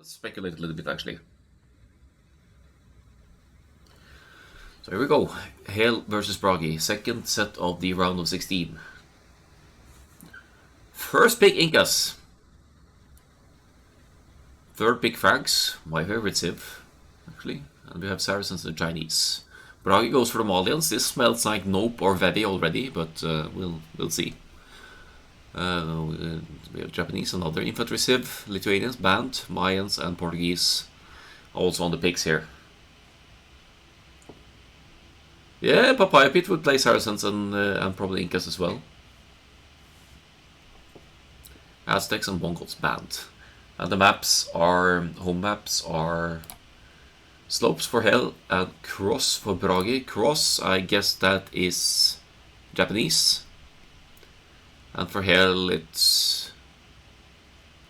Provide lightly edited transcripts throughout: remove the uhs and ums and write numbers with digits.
Let's speculate a little bit actually. So here we go. Hale versus Bragi, second set of the round of 16. First pick Incas. Third pick Frags, my favorite Civ, actually. And we have Saracens and Chinese. Bragi goes for the Malians. This smells like Nope or Vevi already, but we'll see. We have Japanese, another infantry Civ, Lithuanians, Band, Mayans, and Portuguese also on the picks here. Yeah, Papaya Pit would play Saracens and probably Incas as well. Aztecs and Mongols Band. And the maps are, home maps are Slopes for Hell and Cross for Bragi. Cross, I guess that is Japanese. And for Hell, it's...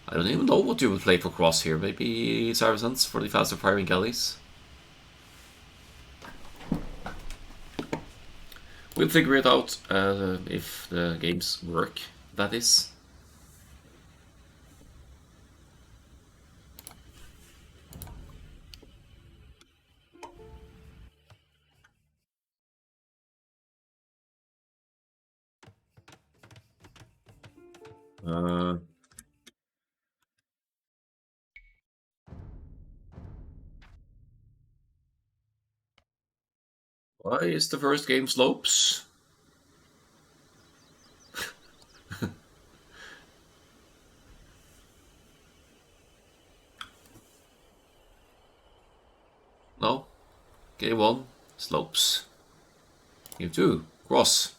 I don't even know what you would play for Cross here. Maybe Saracens for the faster firing galleys. We'll figure it out if the games work, that is. Why is the first game Slopes? No. Game 1, Slopes. Game 2, Cross.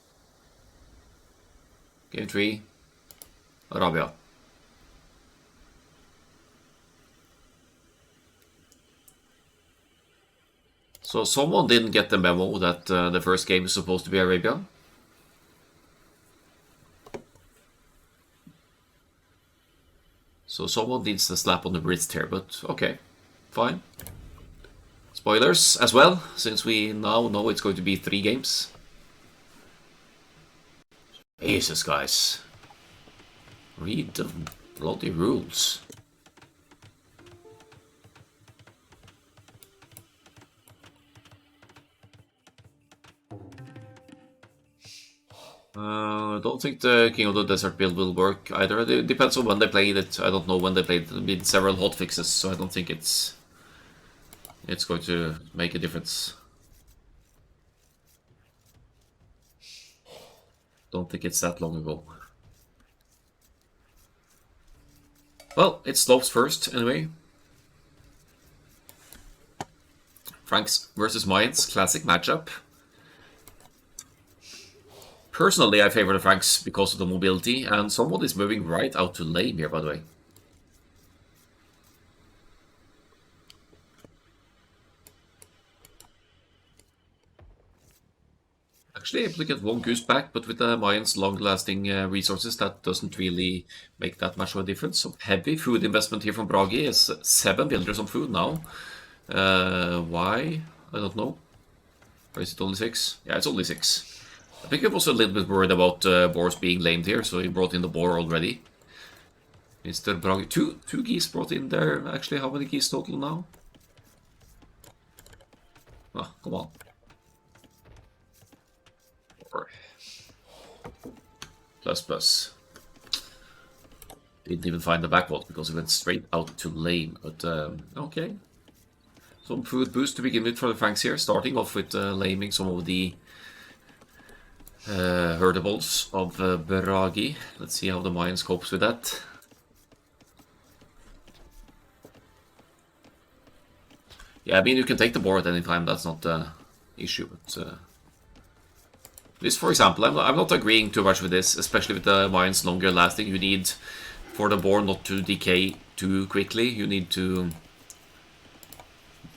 Game 3, Arabia. So someone didn't get the memo that the first game is supposed to be Arabia. So someone needs to slap on the wrist here, but okay, fine. Spoilers as well, since we now know it's going to be 3 games. Jesus, guys. Read the bloody rules. I don't think the King of the Desert build will work either. It depends on when they played it. I don't know when they played it. There have been several hotfixes, so I don't think it's going to make a difference. Don't think it's that long ago. Well, it slopes first, anyway. Franks versus Mayans, classic matchup. Personally, I favor the Franks because of the mobility, and someone is moving right out to lane here, by the way. Actually able to get one goose back, but with the Mayans' long-lasting resources, that doesn't really make that much of a difference. So heavy food investment here from Bragi is 7 villagers on food now. Why? I don't know. Or is it only 6? Yeah, it's only 6. I think he was a little bit worried about boars being lamed here, so he brought in the boar already. Mr. Bragi. Two geese brought in there. Actually, how many geese total now? Oh, come on. 4. Plus. Didn't even find the backward because it went straight out to lame, but okay. Some food boost to begin with for the Franks here, starting off with laming some of the herdables of Bragi. Let's see how the Mayans copes with that. Yeah, I mean, you can take the boar at any time, that's not the issue, but this, for example, I'm not agreeing too much with this, especially with the Mayans longer lasting. You need, for the boar not to decay too quickly, you need to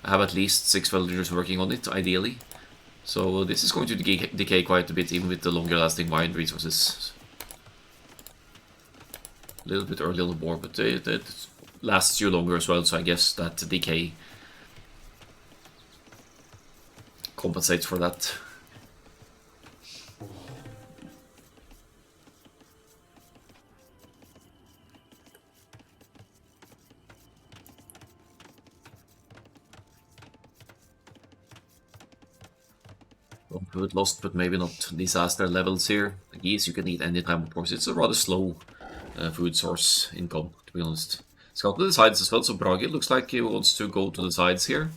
have at least 6 villagers working on it, ideally. So this is going to decay quite a bit, even with the longer lasting Mayan resources. A little bit early on the board, but it lasts you longer as well, so I guess that decay compensates for that. Well, food lost, but maybe not disaster levels here. The geese you can eat anytime, of course. It's a rather slow food source income, to be honest. Scout to the sides as well, so Bragi looks like he wants to go to the sides here.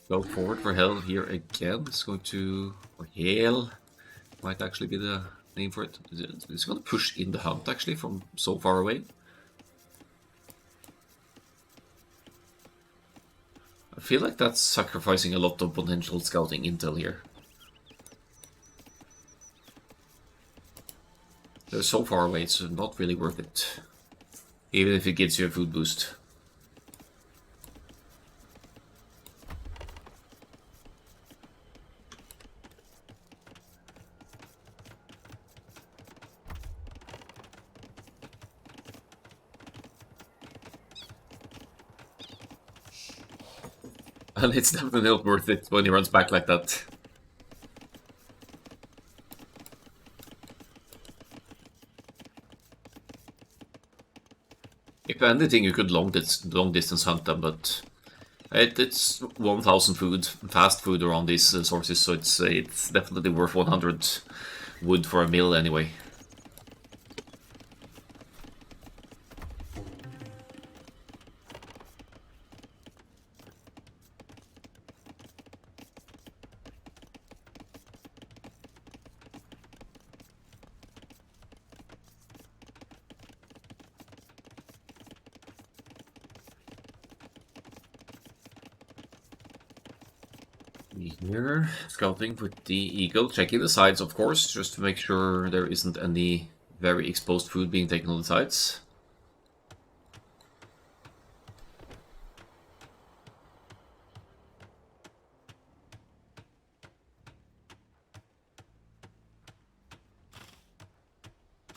Go forward for Hell here again. It's going to... or Hell might actually be the name for it. It's going to push in the hunt actually from so far away. I feel like that's sacrificing a lot of potential scouting intel here. They're so far away, it's not really worth it. Even if it gives you a food boost. And it's definitely not worth it when he runs back like that. If anything, you could long distance hunt them, but it's 1,000 food, fast food around these sources, so it's definitely worth 100 wood for a mill anyway. Here, scouting with the eagle, checking the sides of course, just to make sure there isn't any very exposed food being taken on the sides.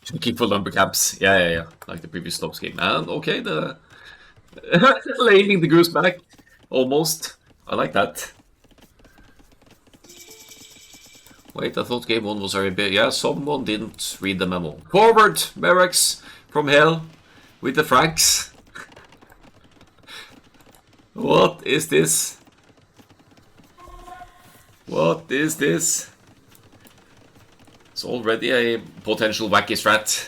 Checking for lumber camps, yeah, like the previous slopes game. And okay, the laying the goose back, almost. I like that. Wait, I thought game 1 was very big. Yeah, someone didn't read the memo. Forward, barracks from hell with the Franks. What is this? What is this? It's already a potential wacky strat.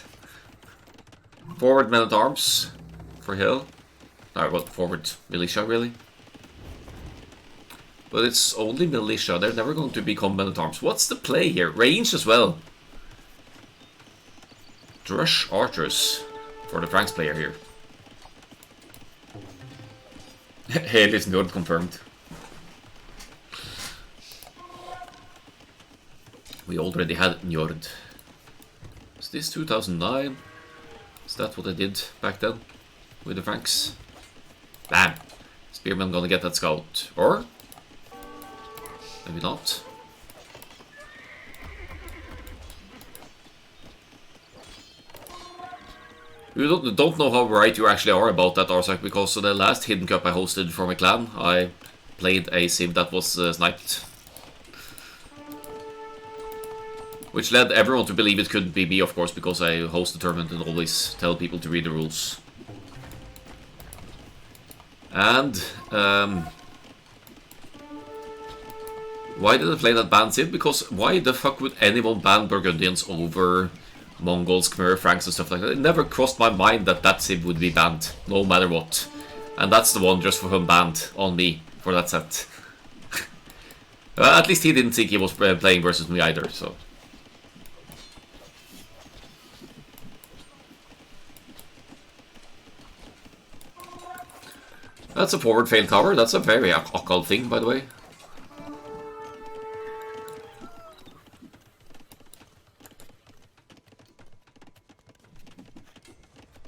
Forward men-at-arms for hill. No, what, forward militia, really? But it's only militia, they're never going to become men-at-arms. What's the play here? Range as well. Drush archers for the Franks player here. Hail is not confirmed. We already had Njord. Is this 2009? Is that what I did back then? With the Franks? Bam! Spearman gonna get that scout. Or? Maybe not. You don't know how right you actually are about that, Arsak, because the last Hidden Cup I hosted for my clan, I played a sim that was sniped. Which led everyone to believe it could be me, of course, because I host the tournament and always tell people to read the rules. And, why did I play that ban sim? Because why the fuck would anyone ban Burgundians over Mongols, Khmer, Franks and stuff like that? It never crossed my mind that that sim would be banned, no matter what. And that's the one just for him banned on me for that set. At least he didn't think he was playing versus me either, so... That's a forward failed tower. That's a very Akkal thing, by the way.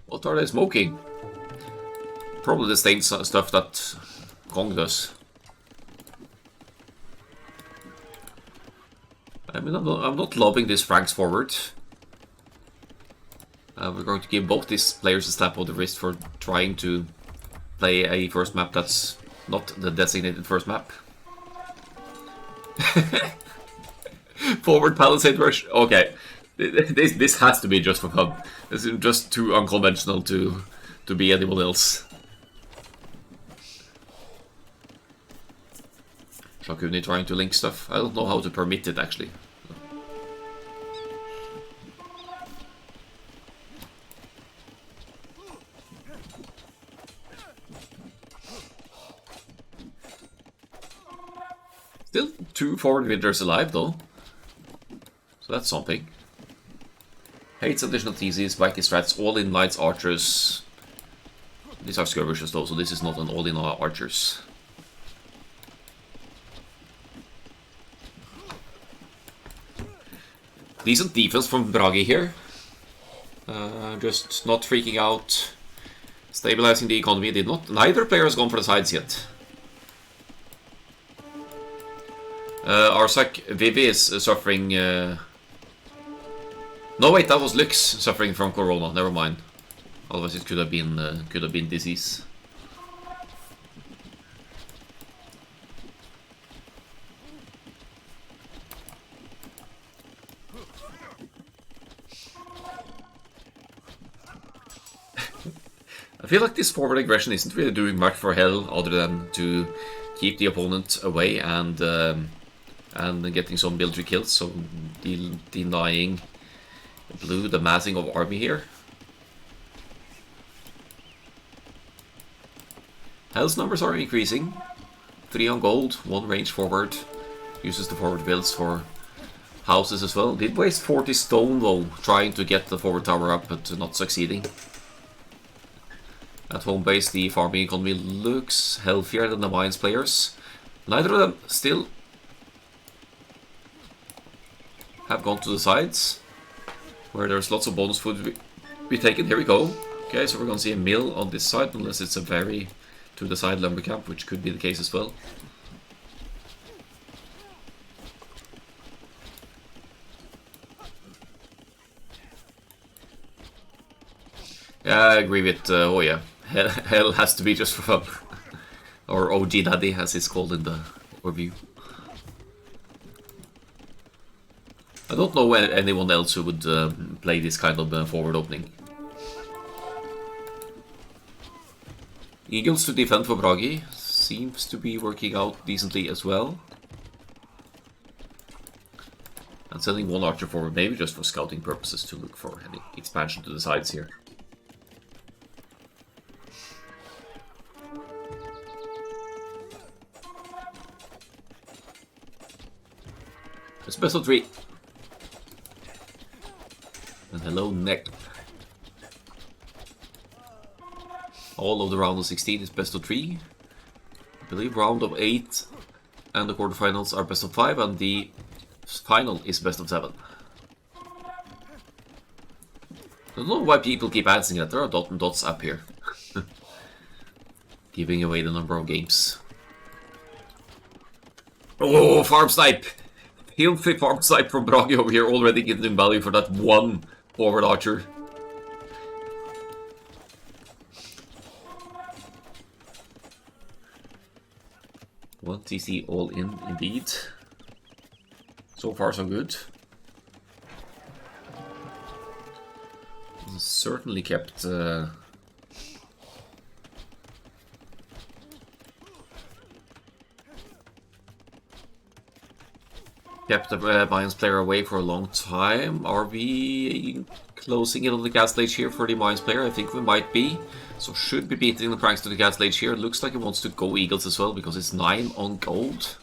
What are they smoking? Probably the same stuff that Kong does. I mean, I'm not loving this Franks forward. We're going to give both these players a slap on the wrist for trying to play a first map that's not the designated first map. Forward palisade rush. Okay, this has to be just for fun. This is just too unconventional to be anyone else. Shakuni trying to link stuff. I don't know how to permit it actually. Still 2 forward winters alive though. So that's something. Hates additional TCs, wacky strats, all-in knights, archers. These are skirmishers though, so this is not an all-in archers. Decent defense from Bragi here. Just not freaking out. Stabilizing the economy did not. Neither player has gone for the sides yet. Arsak Vivi is suffering. No, wait, that was Lux suffering from corona. Never mind. Otherwise, it could have been disease. I feel like this forward aggression isn't really doing much for Hell other than to keep the opponent away and getting some military kills, so denying Blue the massing of army here. Hell's numbers are increasing. 3 on gold, 1 range forward. Uses the forward builds for houses as well. Did waste 40 stone though, trying to get the forward tower up, but not succeeding. At home base, the farming economy looks healthier than the Mines players. Neither of them still have gone to the sides, where there's lots of bonus food to be taken. Here we go. Okay, so we're going to see a mill on this side, unless it's a very to the side lumber camp, which could be the case as well. Yeah, I agree with, oh yeah, Hell has to be just for fun. Or OG Daddy, as it's called in the review. I don't know anyone else who would play this kind of forward opening. Eagles to defend for Bragi seems to be working out decently as well. And sending 1 archer forward, maybe just for scouting purposes to look for any expansion to the sides here. It's best of 3. And hello, Neck. All of the round of 16 is best of 3. I believe round of 8 and the quarterfinals are best of 5, and the final is best of 7. I don't know why people keep answering that. There are dot and dots up here. Giving away the number of games. Oh, farm snipe! Healthy farm snipe from Bragi over here, already getting value for that 1 forward archer. One TC all in, indeed. So far, so good. Certainly kept kept the Mines player away for a long time. Are we closing in on the gas stage here for the Mines player? I think we might be. So should be beating the pranks to the gas stage here. It looks like he wants to go Eagles as well, because it's 9 on gold.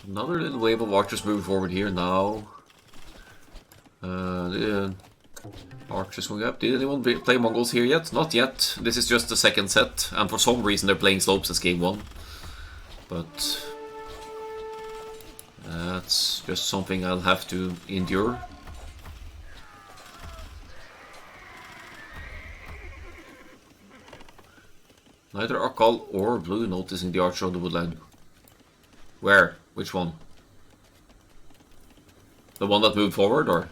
Another little wave of archers moving forward here now. The archers going up. Did anyone play Mongols here yet? Not yet. This is just the second set, and for some reason they're playing slopes as game 1. But that's just something I'll have to endure. Neither Akkal or Blue noticing the archer on the woodland. Where? Which one? The one that moved forward, or?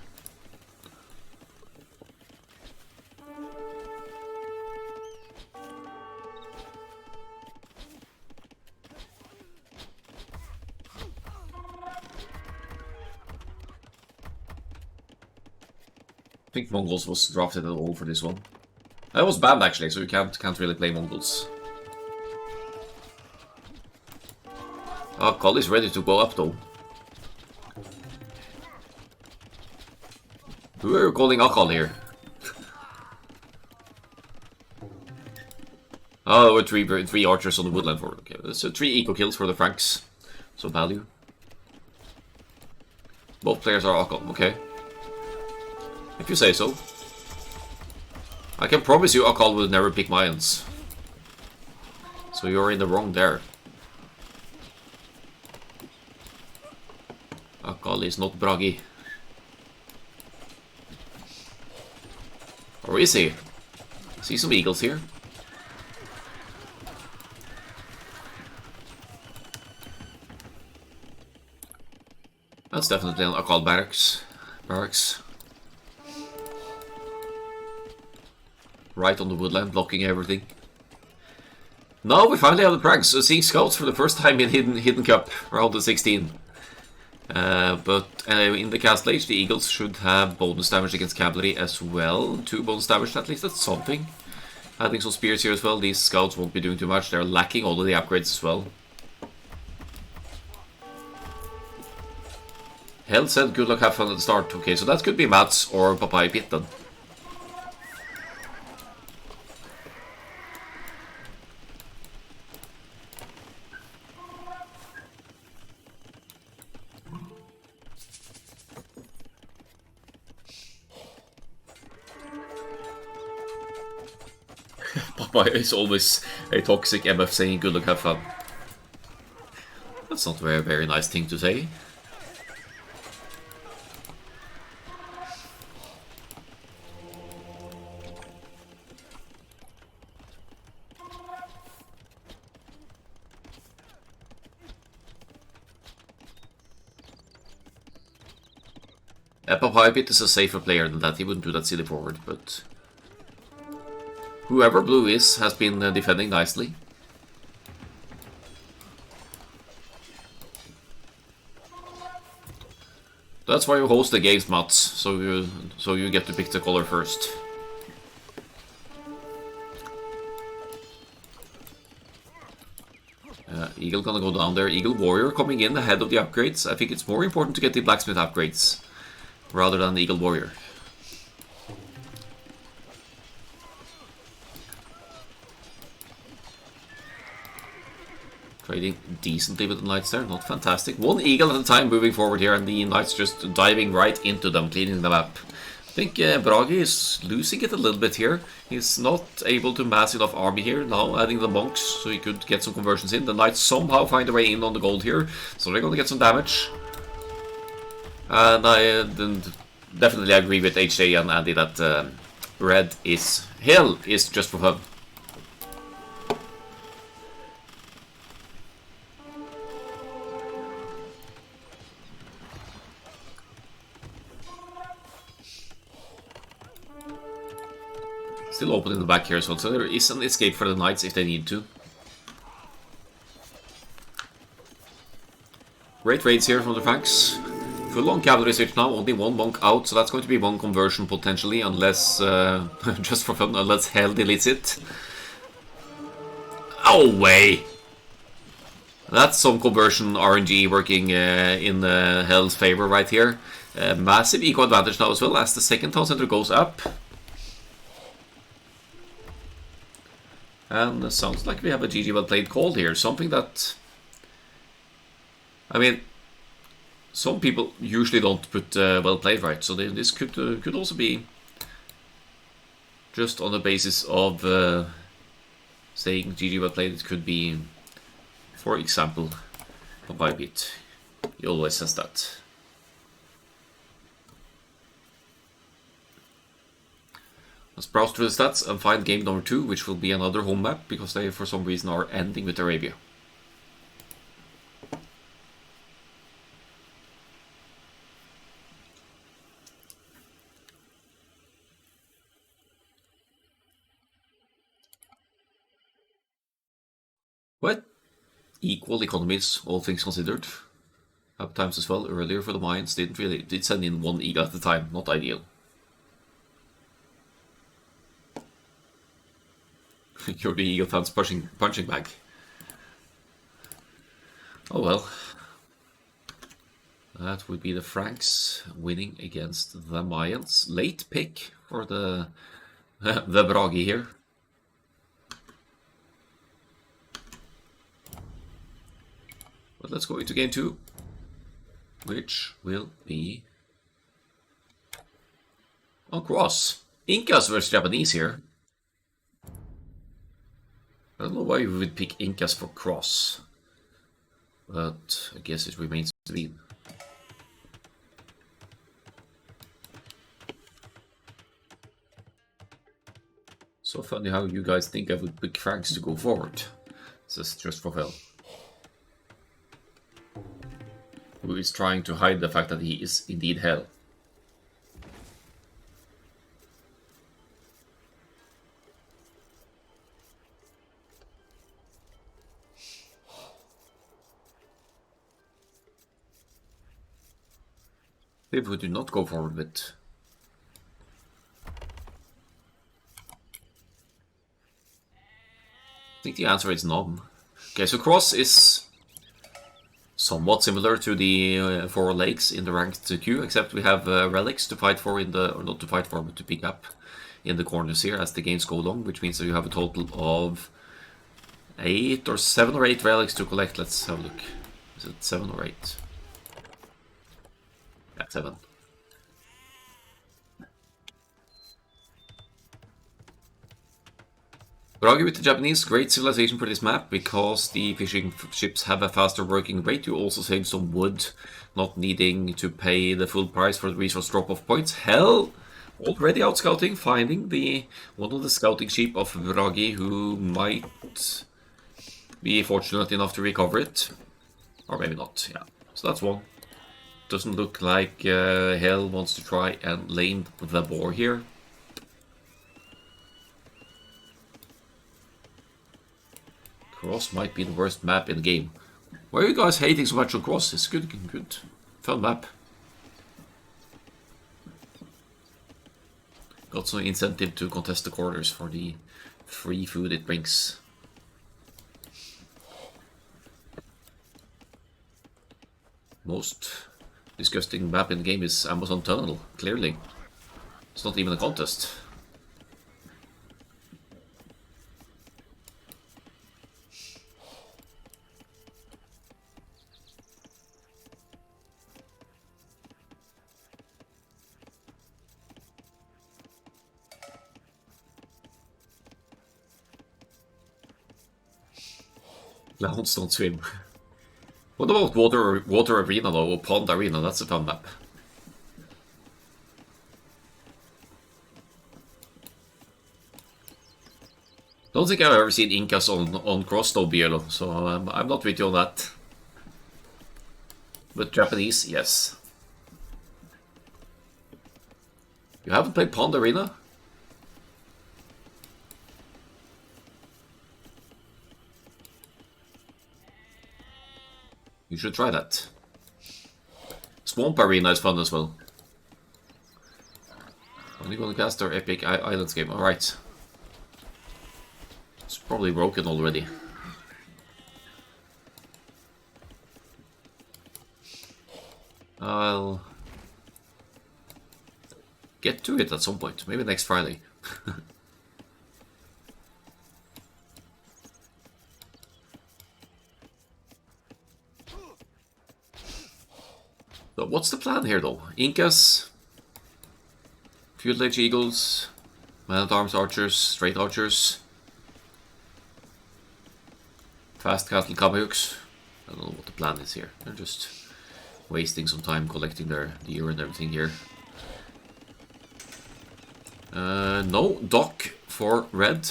I think Mongols was drafted at all for this one. That was banned actually, so you can't really play Mongols. Akkal is ready to go up though. Who are you calling Akkal here? Oh, we're three archers on the woodland for. Okay, so 3 eco kills for the Franks. So value. Both players are Akkal. Okay. If you say so. I can promise you Akkal will never pick Mayans. So you're in the wrong there. Akkal is not Bragi. Or is he? See some eagles here. That's definitely an Akkal barracks. Right on the woodland, blocking everything. Now we finally have the pranks. So seeing scouts for the first time in Hidden Cup, round of 16. But in the Castle Age, the Eagles should have bonus damage against cavalry as well. 2 bonus damage, at least that's something. Adding some spears here as well. These scouts won't be doing too much. They're lacking all of the upgrades as well. Hell said good luck, have fun at the start. Okay, so that could be Mats or Papaya Pit then. Papaya is always a toxic MF saying good luck, have fun. That's not a very nice thing to say. Papaya Pit is a safer player than that. He wouldn't do that silly forward, but whoever Blue is has been defending nicely. That's why you host the games, Mats, so you get to pick the color first. Eagle gonna go down there. Eagle Warrior coming in ahead of the upgrades. I think it's more important to get the Blacksmith upgrades rather than the Eagle Warrior. Trading decently with the Knights there, not fantastic. 1 Eagle at a time moving forward here, and the Knights just diving right into them, cleaning them up. I think Bragi is losing it a little bit here. He's not able to mass enough army here, now adding the monks, so he could get some conversions in. The Knights somehow find a way in on the gold here, so they're going to get some damage. And I definitely agree with HJ and Andy that red is... Hell is just for fun. Still open in the back here as well, so there is an escape for the Knights if they need to. Great raids here from the Franks. Full on cavalry switch now, only 1 monk out, so that's going to be 1 conversion potentially, unless, just for fun, unless Hell deletes it. Oh, way! That's some conversion RNG working in Hell's favor right here. Massive eco advantage now as well, as the second town center goes up. And it sounds like we have a GG well played called here. Something that... I mean, some people usually don't put well played right. So this could also be just on the basis of saying GG well played. It could be, for example, a Bybit. He always says that. Let's browse through the stats and find game number 2, which will be another home map, because they for some reason are ending with Arabia. But equal economies, all things considered. Uptimes as well earlier for the Mayans did send in 1 eagle at a time, not ideal. You're the eagle fans punching bag. Oh well. That would be the Franks winning against the Mayans. Late pick for the the Bragi here. But let's go into game 2, which will be on cross. Incas versus Japanese here. I don't know why you would pick Incas for cross, but I guess it remains to be. So funny how you guys think I would pick Franks to go forward. This is just for hell. Who is trying to hide the fact that he is indeed hell. People do not go forward with. I think the answer is none. Okay, so cross is somewhat similar to the 4 lakes in the ranked queue, except we have relics to fight for in the, or not to fight for, but to pick up in the corners here as the games go along, which means that you have a total of 8 or 7 or 8 relics to collect. Let's have a look. Is it 7 or 8? Yeah, 7. Bragi with the Japanese, great civilization for this map, because the fishing ships have a faster working rate. You also save some wood, not needing to pay the full price for the resource drop-off points. Hell, already out scouting, finding one of the scouting sheep of Bragi, who might be fortunate enough to recover it. Or maybe not, yeah. So that's one. Doesn't look like Hell wants to try and lane the boar here. Cross might be the worst map in the game. Why are you guys hating so much on Cross? It's good. Fun map. Got some incentive to contest the corners for the free food it brings. Most disgusting map in the game is Amazon Tunnel, clearly. It's not even a contest. Clowns don't swim. What about water arena though, or pond arena? That's a fun map. Don't think I've ever seen Incas on cross though, BLO, so I'm not with you on that. But Japanese, yes. You haven't played Pond Arena? You should try that. Swamp Arena is fun as well. Only gonna cast our epic islands game. Alright. It's probably broken already. I'll get to it at some point. Maybe next Friday. So what's the plan here though? Incas, Field Age Eagles, Man-at-Arms Archers, Straight Archers, Fast Cattle Kamehooks. I don't know what the plan is here. They're just wasting some time collecting their gear and everything here. No dock for red.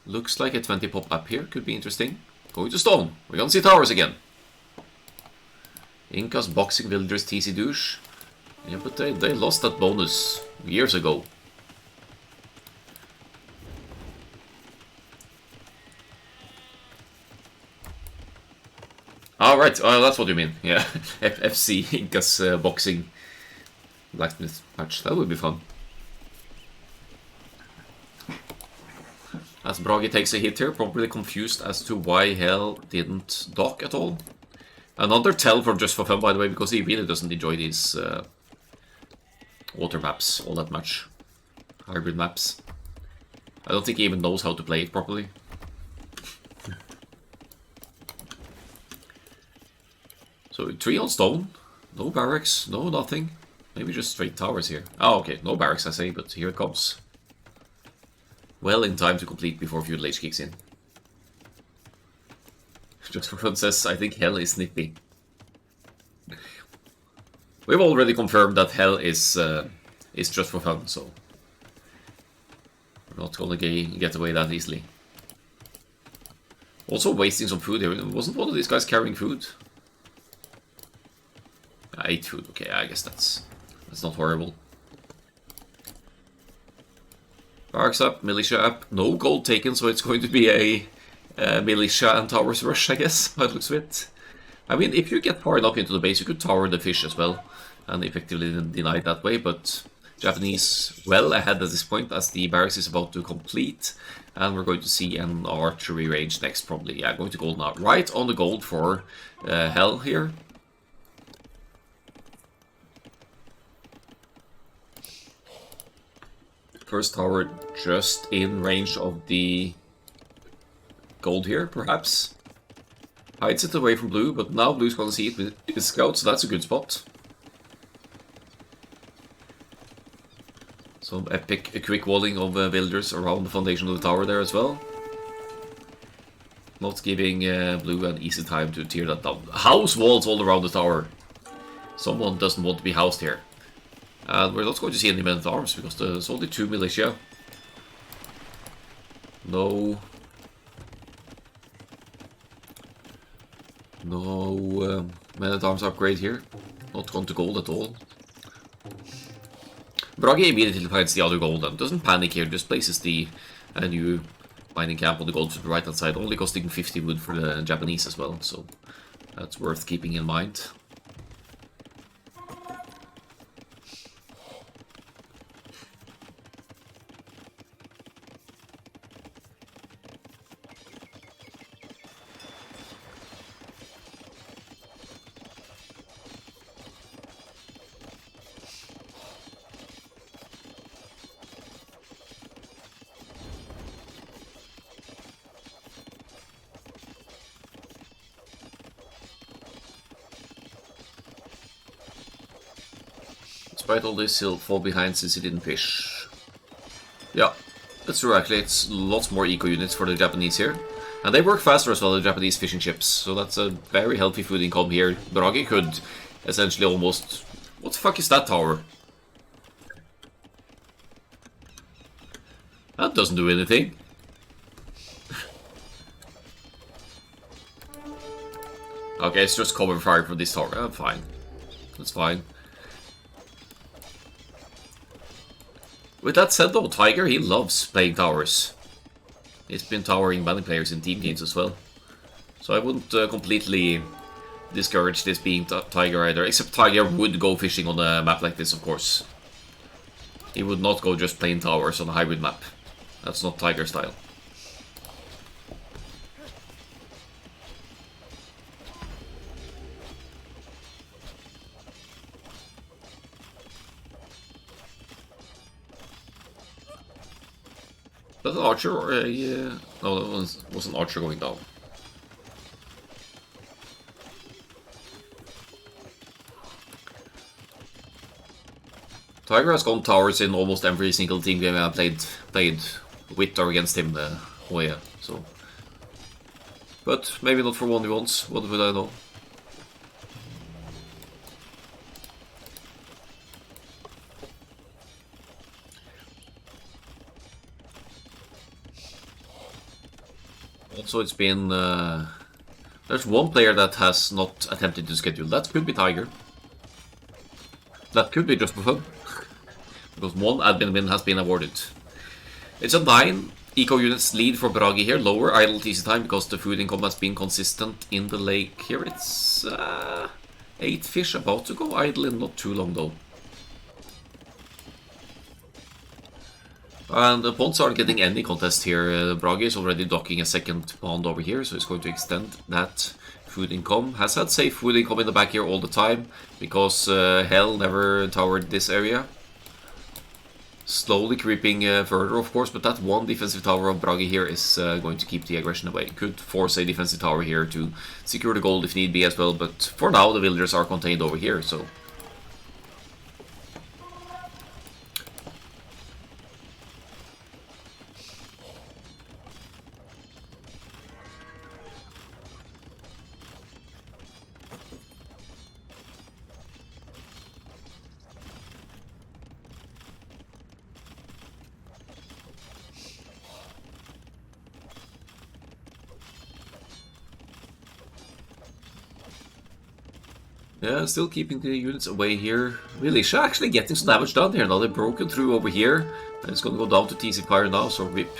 Looks like a 20 pop up here. Could be interesting. Going to stone. We're gonna see towers again. Incas boxing villagers TC douche. Yeah, but they lost that bonus years ago. Oh, right. Oh, that's what you mean. Yeah. FC Incas boxing blacksmith match. That would be fun. As Bragi takes a hit here, probably confused as to why Hell didn't dock at all. Another tell for just for fun, by the way, because he really doesn't enjoy these water maps all that much. Hybrid maps. I don't think he even knows how to play it properly. So 3 on stone, no barracks, no nothing. Maybe just straight towers here. Oh, okay, no barracks I say, but here it comes. Well in time to complete before Feudal Age kicks in. Just for fun says, I think Hell is snippy. We've already confirmed that Hell is just for fun, so we're not gonna get away that easily. Also wasting some food here. Wasn't one of these guys carrying food? I ate food. Okay, I guess that's not horrible. Barracks up, militia up. No gold taken, so it's going to be a militia and towers rush, I guess, by the looks of it. I mean, if you get far enough into the base, you could tower the fish as well, and effectively deny it that way, but Japanese well ahead at this point, as the barracks is about to complete, and we're going to see an archery range next, probably. Yeah, going to gold now. Right on the gold for Hell here. First tower just in range of the gold here, perhaps. Hides it away from blue, but now blue's gonna see it with his scout, so that's a good spot. Some epic quick walling of villagers around the foundation of the tower there as well. Not giving blue an easy time to tear that down. House walls all around the tower. Someone doesn't want to be housed here. And we're not going to see any men at arms because there's only 2 militia. No men at arms upgrade here. Not gone to gold at all. Bragi immediately finds the other gold and doesn't panic here, just places the new mining camp on the gold to the right hand side, only costing 50 wood for the Japanese as well, so that's worth keeping in mind. Despite all this, he'll fall behind since he didn't fish. Yeah, that's true actually. It's lots more eco units for the Japanese here. And they work faster as well, the Japanese fishing ships. So that's a very healthy food income here. Bragi could essentially almost... What the fuck is that tower? That doesn't do anything. Okay, it's just cover fire for this tower. Fine. That's fine. With that said though, Tiger, he loves playing towers. He's been towering many players in team games as well. So I wouldn't completely discourage this being Tiger either, except Tiger would go fishing on a map like this, of course. He would not go just playing towers on a hybrid map. That's not Tiger style. That's an archer or a... no, that was an archer going down. Tiger has gone towers in almost every single team game I've played with or against him. Oh yeah, so... But maybe not for 1v1s, what would I know? Also, it's been... there's one player that has not attempted to schedule. That could be Tiger. That could be just for fun. Because one admin win has been awarded. It's a 9 eco units lead for Bragi here. Lower idle TC time because the food income has been consistent in the lake here. It's 8 fish about to go idle in not too long though. And the ponds aren't getting any contest here. Bragi is already docking a second pond over here, so it's going to extend that food income. Has had safe food income in the back here all the time, because Hell never towered this area. Slowly creeping further, of course, but that one defensive tower of Bragi here is going to keep the aggression away. Could force a defensive tower here to secure the gold if need be as well, but for now the villagers are contained over here, so... Yeah, still keeping the units away here. Militia actually getting some damage done here now. They've broken through over here. And it's going to go down to TC Fire now, so rip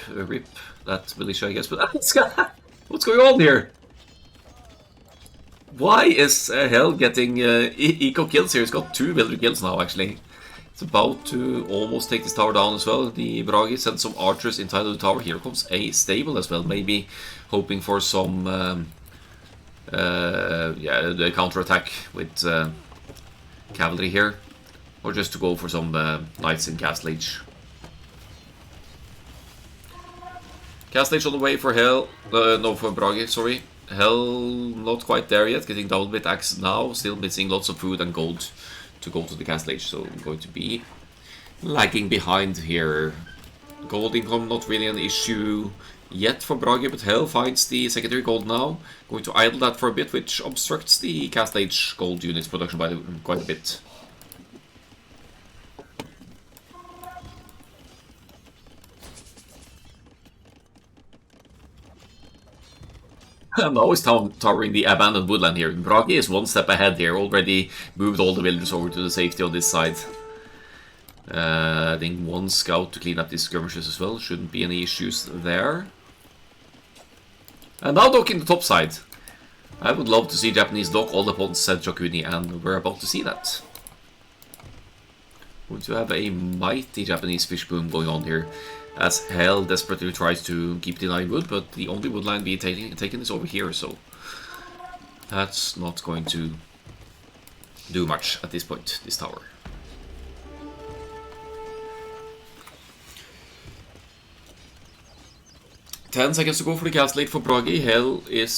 that militia, I guess. But what's going on here? Why is Hell getting eco kills here? It's got 2 villager kills now, actually. It's about to almost take this tower down as well. The Bragi sent some archers inside of the tower. Here comes a stable as well, maybe hoping for some... yeah, the counter-attack with cavalry here, or just to go for some knights in Castle Age. Castle Age on the way for Hell, no, for Bragi, sorry. Hell not quite there yet, getting down with axe now, still missing lots of food and gold to go to the Castle Age, so I'm going to be lagging behind here. Gold income not really an issue yet for Bragi, but Hell finds the secondary gold now. Going to idle that for a bit, which obstructs the Castle Age gold units production by quite a bit. And now is towering the abandoned woodland here. Bragi is one step ahead here, already moved all the villagers over to the safety on this side. I think one scout to clean up these skirmishes as well, shouldn't be any issues there. And now docking the top side. I would love to see Japanese dock all the ponds, said Shokuni, and we're about to see that. Going to have a mighty Japanese fish boom going on here, as Hell desperately tries to keep denying wood, but the only wood line being taken is over here, so that's not going to do much at this point, this tower. 10 seconds to go for the castle for Bragi. Hell is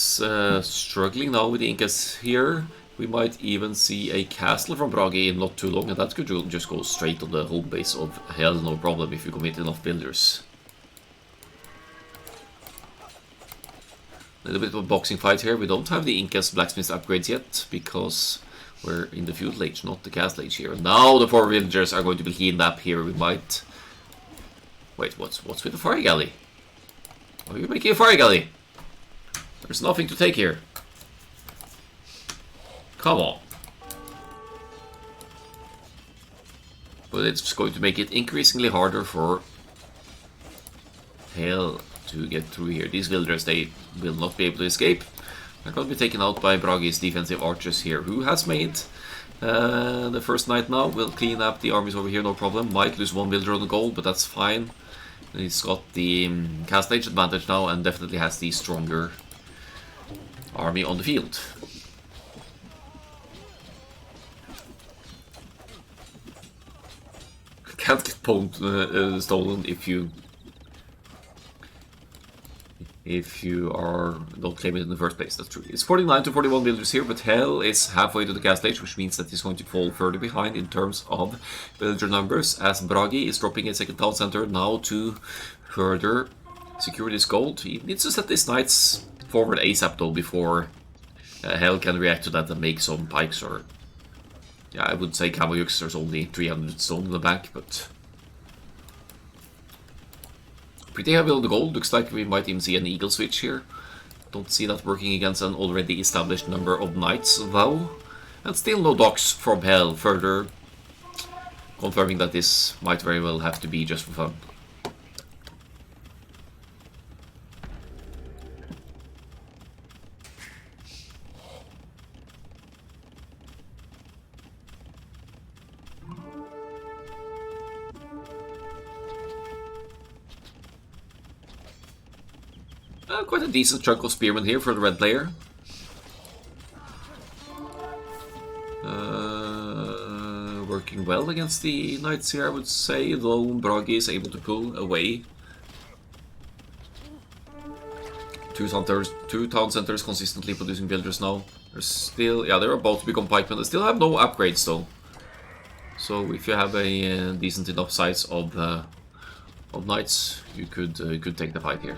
struggling now with the Incas here. We might even see a castle from Bragi in not too long, and that could just go straight on the home base of Hell, no problem, if you commit enough builders. A little bit of a boxing fight here. We don't have the Incas blacksmith upgrades yet, because we're in the feudal age, not the castle age here. Now the 4 villagers are going to be cleaned up here. We might... Wait, what's with the fire galley? Are you making a fire galley? There's nothing to take here. Come on. But it's going to make it increasingly harder for Hell to get through here. These villagers, they will not be able to escape. They're going to be taken out by Bragi's defensive archers here, who has made the first night now. Will clean up the armies over here, no problem. Might lose 1 villager on the gold, but that's fine. He's got the castle age advantage now, and definitely has the stronger army on the field. Can't get pwned, stolen if you don't claim it in the first place. That's true. It's 49 to 41 villagers here, but Hell is halfway to the castle age, which means that he's going to fall further behind in terms of villager numbers, as Bragi is dropping a second town center now to further secure this gold. He needs to set his knights forward ASAP though, before Hell can react to that and make some pikes, or... Yeah, I would say Kamayuks. There's only 300 stone in the bank, but... Pretty heavy on the gold. Looks like we might even see an eagle switch here. Don't see that working against an already established number of knights, though. And still no docks from hell, further confirming that this might very well have to be just for fun. Quite a decent chunk of spearmen here for the red player. Working well against the knights here, I would say, though Bragi is able to pull away. Two town centers consistently producing villagers now. There's still, yeah, they're about to become pikemen. They still have no upgrades though. So if you have a decent enough size of knights, you could take the fight here.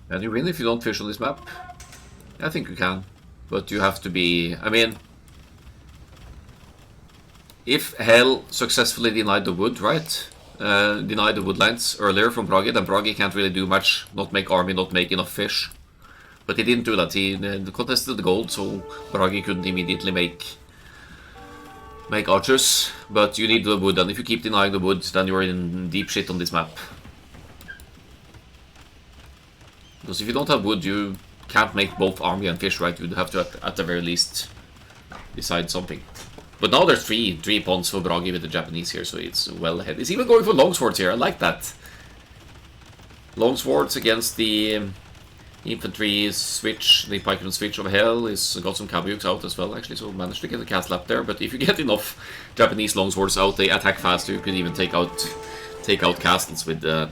Can you win if you don't fish on this map? I think you can, but you have to be... I mean, if Hell successfully denied the wood, right? Denied the woodlands earlier from Bragi, then Bragi can't really do much. Not make army, not make enough fish. But he didn't do that. He contested the gold, so Bragi couldn't immediately make archers. But you need the wood, and if you keep denying the wood, then you're in deep shit on this map. Because if you don't have wood, you can't make both army and fish, right? You'd have to, at the very least, decide something. But now there's three pawns for Bragi with the Japanese here, so it's well ahead. It's even going for longswords here, I like that. Longswords against the infantry switch, the pikeman switch of Hell. Is got some cavalry out as well, actually, so managed to get the castle up there. But if you get enough Japanese longswords out, they attack faster. You could even take out castles with the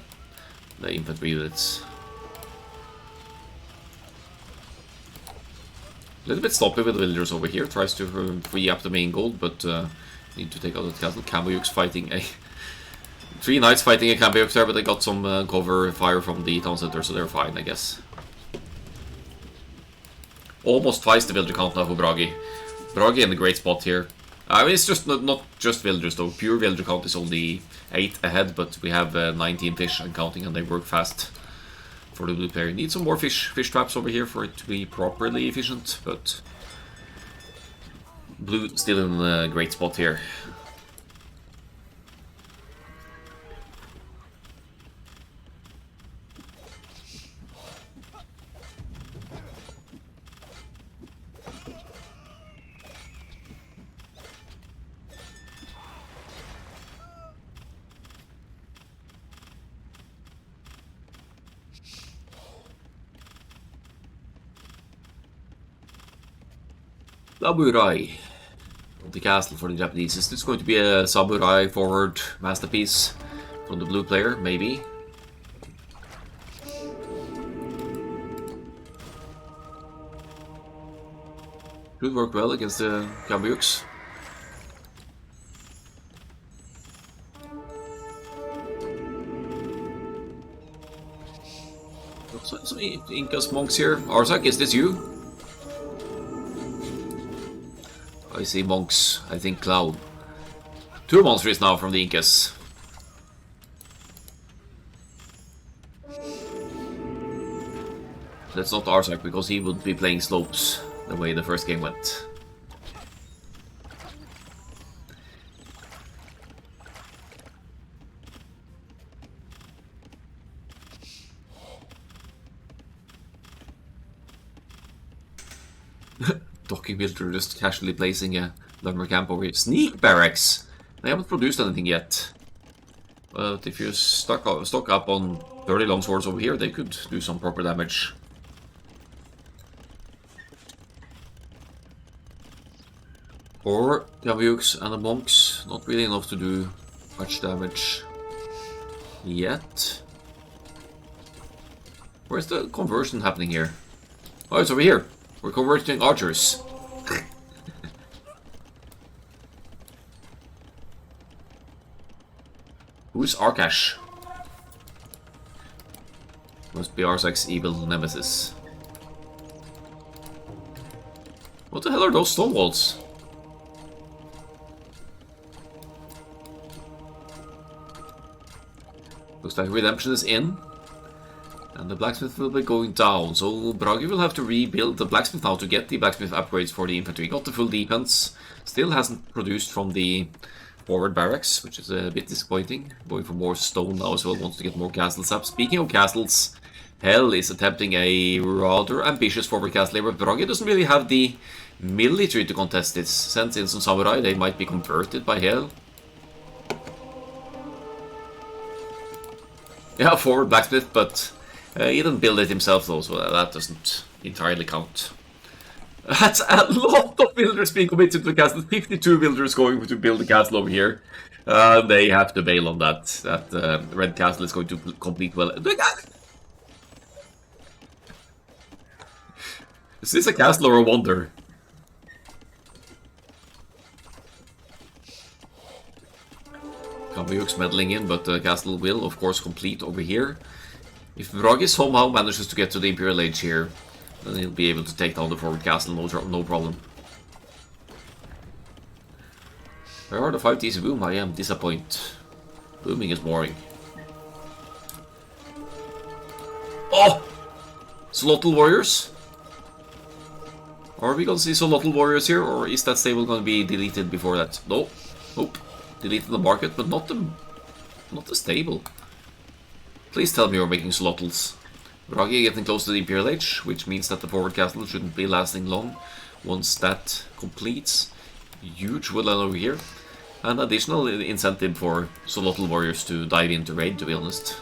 infantry units. A little bit sloppy with the villagers over here, tries to free up the main gold, but need to take out the castle. Kambayuks fighting a... 3 knights fighting a Kambayuk there, but they got some cover fire from the town center, so they're fine, I guess. Almost twice the villager count now for Bragi. Bragi in a great spot here. I mean, it's just not just villagers though. Pure villager count is only 8 ahead, but we have 19 fish and counting, and they work fast. For the blue player, you need some more fish traps over here for it to be properly efficient, but blue still in a great spot here. Samurai of the castle for the Japanese. Is this going to be a samurai forward masterpiece from the blue player? Maybe. Could work well against the Kambayuks. Some Incas monks here. Arsak, is this you? I see monks, I think Cloud. 2 monsters now from the Incas. That's not Arsak, because he would be playing slopes the way the first game went. Docking villager just casually placing a lumber camp over here. Sneak barracks! They haven't produced anything yet. But if you stock up on 30 longswords over here, they could do some proper damage. Or Kambayuks and the monks, not really enough to do much damage yet. Where's the conversion happening here? Oh, it's over here. We're converting archers. Who's Arkash? Must be Arzak's evil nemesis. What the hell are those stone walls? Looks like redemption is in. And the blacksmith will be going down, so Bragi will have to rebuild the blacksmith now to get the blacksmith upgrades for the infantry. Got the full defense, still hasn't produced from the forward barracks, which is a bit disappointing. Going for more stone now as well, wants to get more castles up. Speaking of castles, Hell is attempting a rather ambitious forward castle here, but Bragi doesn't really have the military to contest this. Sends in some samurai, they might be converted by Hell. Yeah, forward blacksmith, but he didn't build it himself though, so that doesn't entirely count. That's a lot of builders being committed to the castle. 52 builders going to build a castle over here. They have to bail on that. That red castle is going to complete well. Is this a castle or a wonder? Kambyuk's meddling in, but the castle will, of course, complete over here. If Bragi somehow manages to get to the Imperial Age here, then he'll be able to take down the forward castle, no problem. Where are the 5 TC boom? I am disappointed. Booming is boring. Oh! Slottle warriors? Are we gonna see Slottle warriors here, or is that stable gonna be deleted before that? No. Nope. Deleted the market, but not the stable. Please tell me you're making Slottles. Bragi getting close to the Imperial Age, which means that the forward castle shouldn't be lasting long. Once that completes, huge woodland over here. An additional incentive for Solotl warriors to dive into raid, to be honest.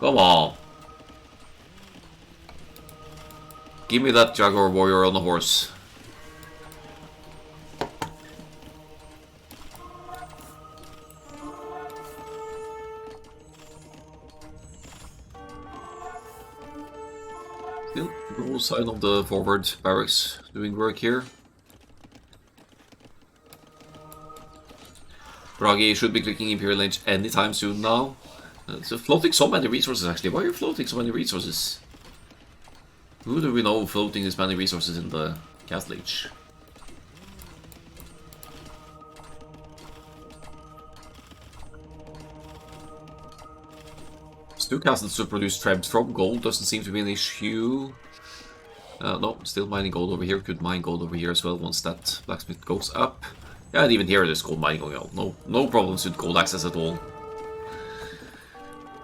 Come on. Give me that Jaguar warrior on a horse. Still, no sign of the forward barracks doing work here. Bragi should be clicking Imperial Age anytime soon now. It's floating so many resources actually. Why are you floating so many resources? Who do we know floating this many resources in the Castle Age? Two castles to produce trebs from. Gold doesn't seem to be an issue. No, still mining gold over here. Could mine gold over here as well once that blacksmith goes up. Yeah, and even here there's gold mining going on. No problems with gold access at all.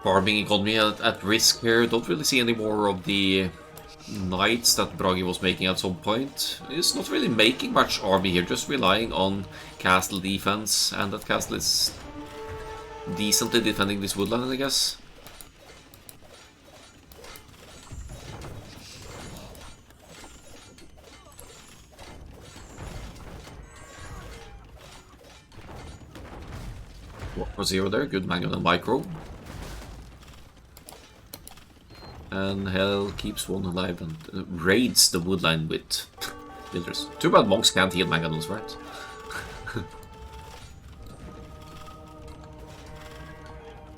Farming economy at risk here. Don't really see any more of the knights that Bragi was making at some point. He's not really making much army here, just relying on castle defense, and that castle is decently defending this woodland, I guess. For 0 there, good manual and micro. And Hell keeps one alive and raids the woodline with builders. Too bad monks can't heal manganons, right?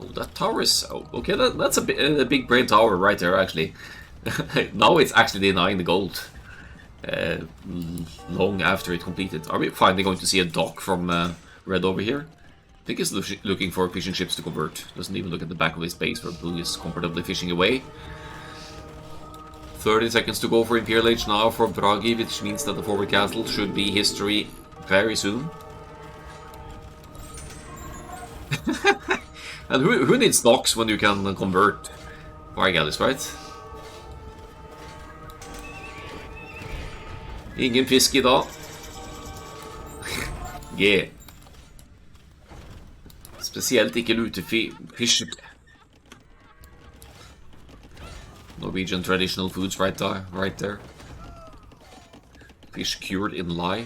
Oh, that tower is... Oh, okay, that's a big brain tower right there, actually. Now it's actually denying the gold. Long after it completed. Are we finally going to see a dock from Red over here? I think he's looking for fishing ships to convert. Doesn't even look at the back of his base where Blue is comfortably fishing away. 30 seconds to go for Imperial Age now for Bragi, which means that the forward castle should be history very soon. And who needs docks when you can convert fire galleys, right? Ingen fisk I dag. Yeah. Spesielt ikke lutefisk. Norwegian traditional foods right there. Fish cured in lye.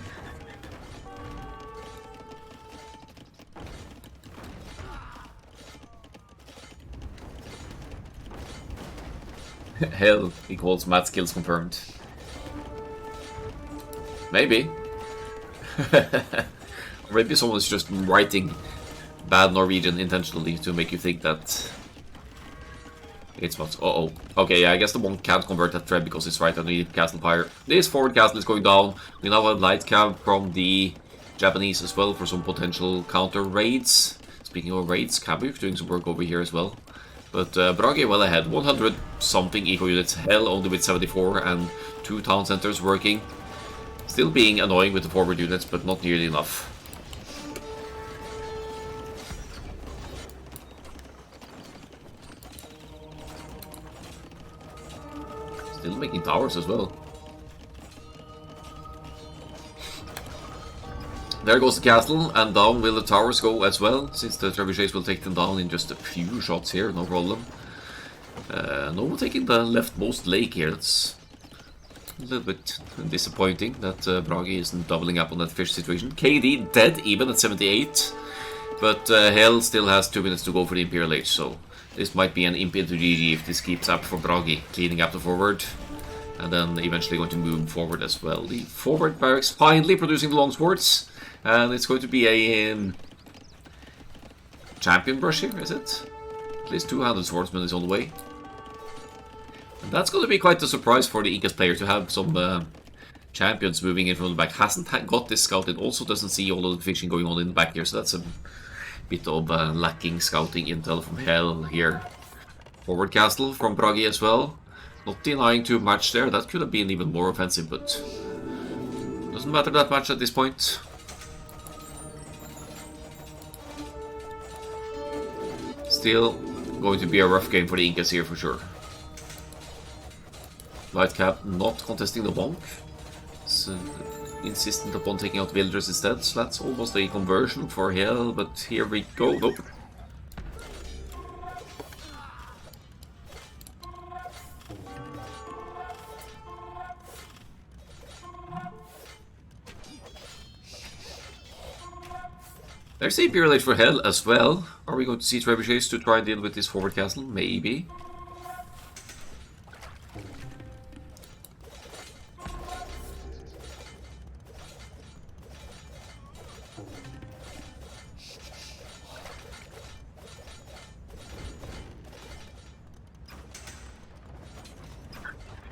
Hell equals mad skills confirmed. Maybe. Maybe someone's just writing bad Norwegian intentionally to make you think that it's not. Uh-oh. Okay, yeah, I guess the monk can't convert that thread because it's right underneath castle fire. This forward castle is going down. We now have light camp from the Japanese as well for some potential counter raids. Speaking of raids, Cabu doing some work over here as well. But Bragi well ahead. 100 something eco units. Hell only with 74 and 2 town centers working. Still being annoying with the forward units, but not nearly enough. Still making towers as well. There goes the castle, and down will the towers go as well, since the trebuchets will take them down in just a few shots here, no problem. No one taking the leftmost lake here, that's a little bit disappointing that Bragi isn't doubling up on that fish situation. KD dead even at 78, but Hell still has 2 minutes to go for the Imperial Age, so this might be an imp into GG if this keeps up for Bragi, cleaning up the forward. And then eventually going to move forward as well. The forward barracks finally producing the longswords. And it's going to be a champion brush here, is it? At least 200 swordsmen is on the way. And that's going to be quite a surprise for the Incas player to have some champions moving in from the back. Hasn't got this scouted, also doesn't see all of the fishing going on in the back here, so that's a bit of lacking scouting intel from Hell here. Forward castle from Bragi as well. Not denying too much there, that could have been even more offensive, but doesn't matter that much at this point. Still going to be a rough game for the Incas here for sure. Lightcap not contesting the bonk. So insistent upon taking out villagers instead, so that's almost a conversion for Hell, but here we go. Nope. There's a Imperial Age for Hell as well. Are we going to see trebuchets to try and deal with this forward castle? Maybe.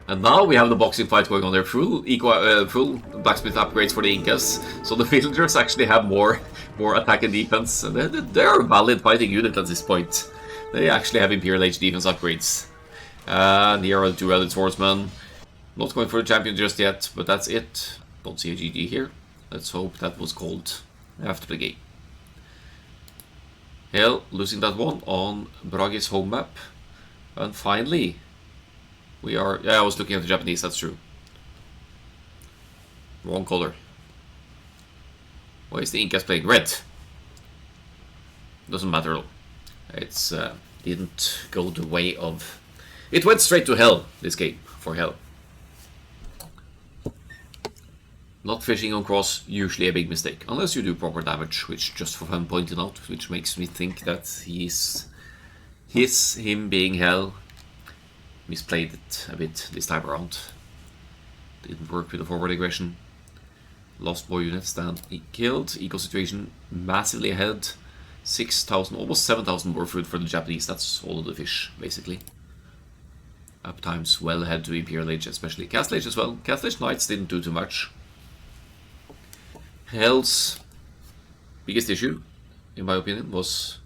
And now we have the boxing fight going on there. Full blacksmith upgrades for the Incas. So the villagers actually have more attack and defense. And they're a valid fighting unit at this point. They actually have Imperial Age defense upgrades. And here are the 2 added swordsmen. Not going for the champion just yet, but that's it. Don't see a GG here. Let's hope that was called after the game. Hell losing that one on Bragi's home map. And finally, we are... Yeah, I was looking at the Japanese, that's true. Wrong color. Why is the Incas playing red? Doesn't matter at all. It's didn't go the way of... It went straight to Hell, this game, for Hell. Not fishing on cross, usually a big mistake. Unless you do proper damage, which just for fun pointed out, which makes me think that him being Hell, misplayed it a bit this time around. Didn't work with the forward aggression. Lost more units than he killed. Eco situation massively ahead. 6,000, almost 7,000 more food for the Japanese. That's all of the fish, basically. Uptimes well ahead to Imperial Age, especially. Castle Age as well. Castle Age Knights didn't do too much. Hell's biggest issue, in my opinion, was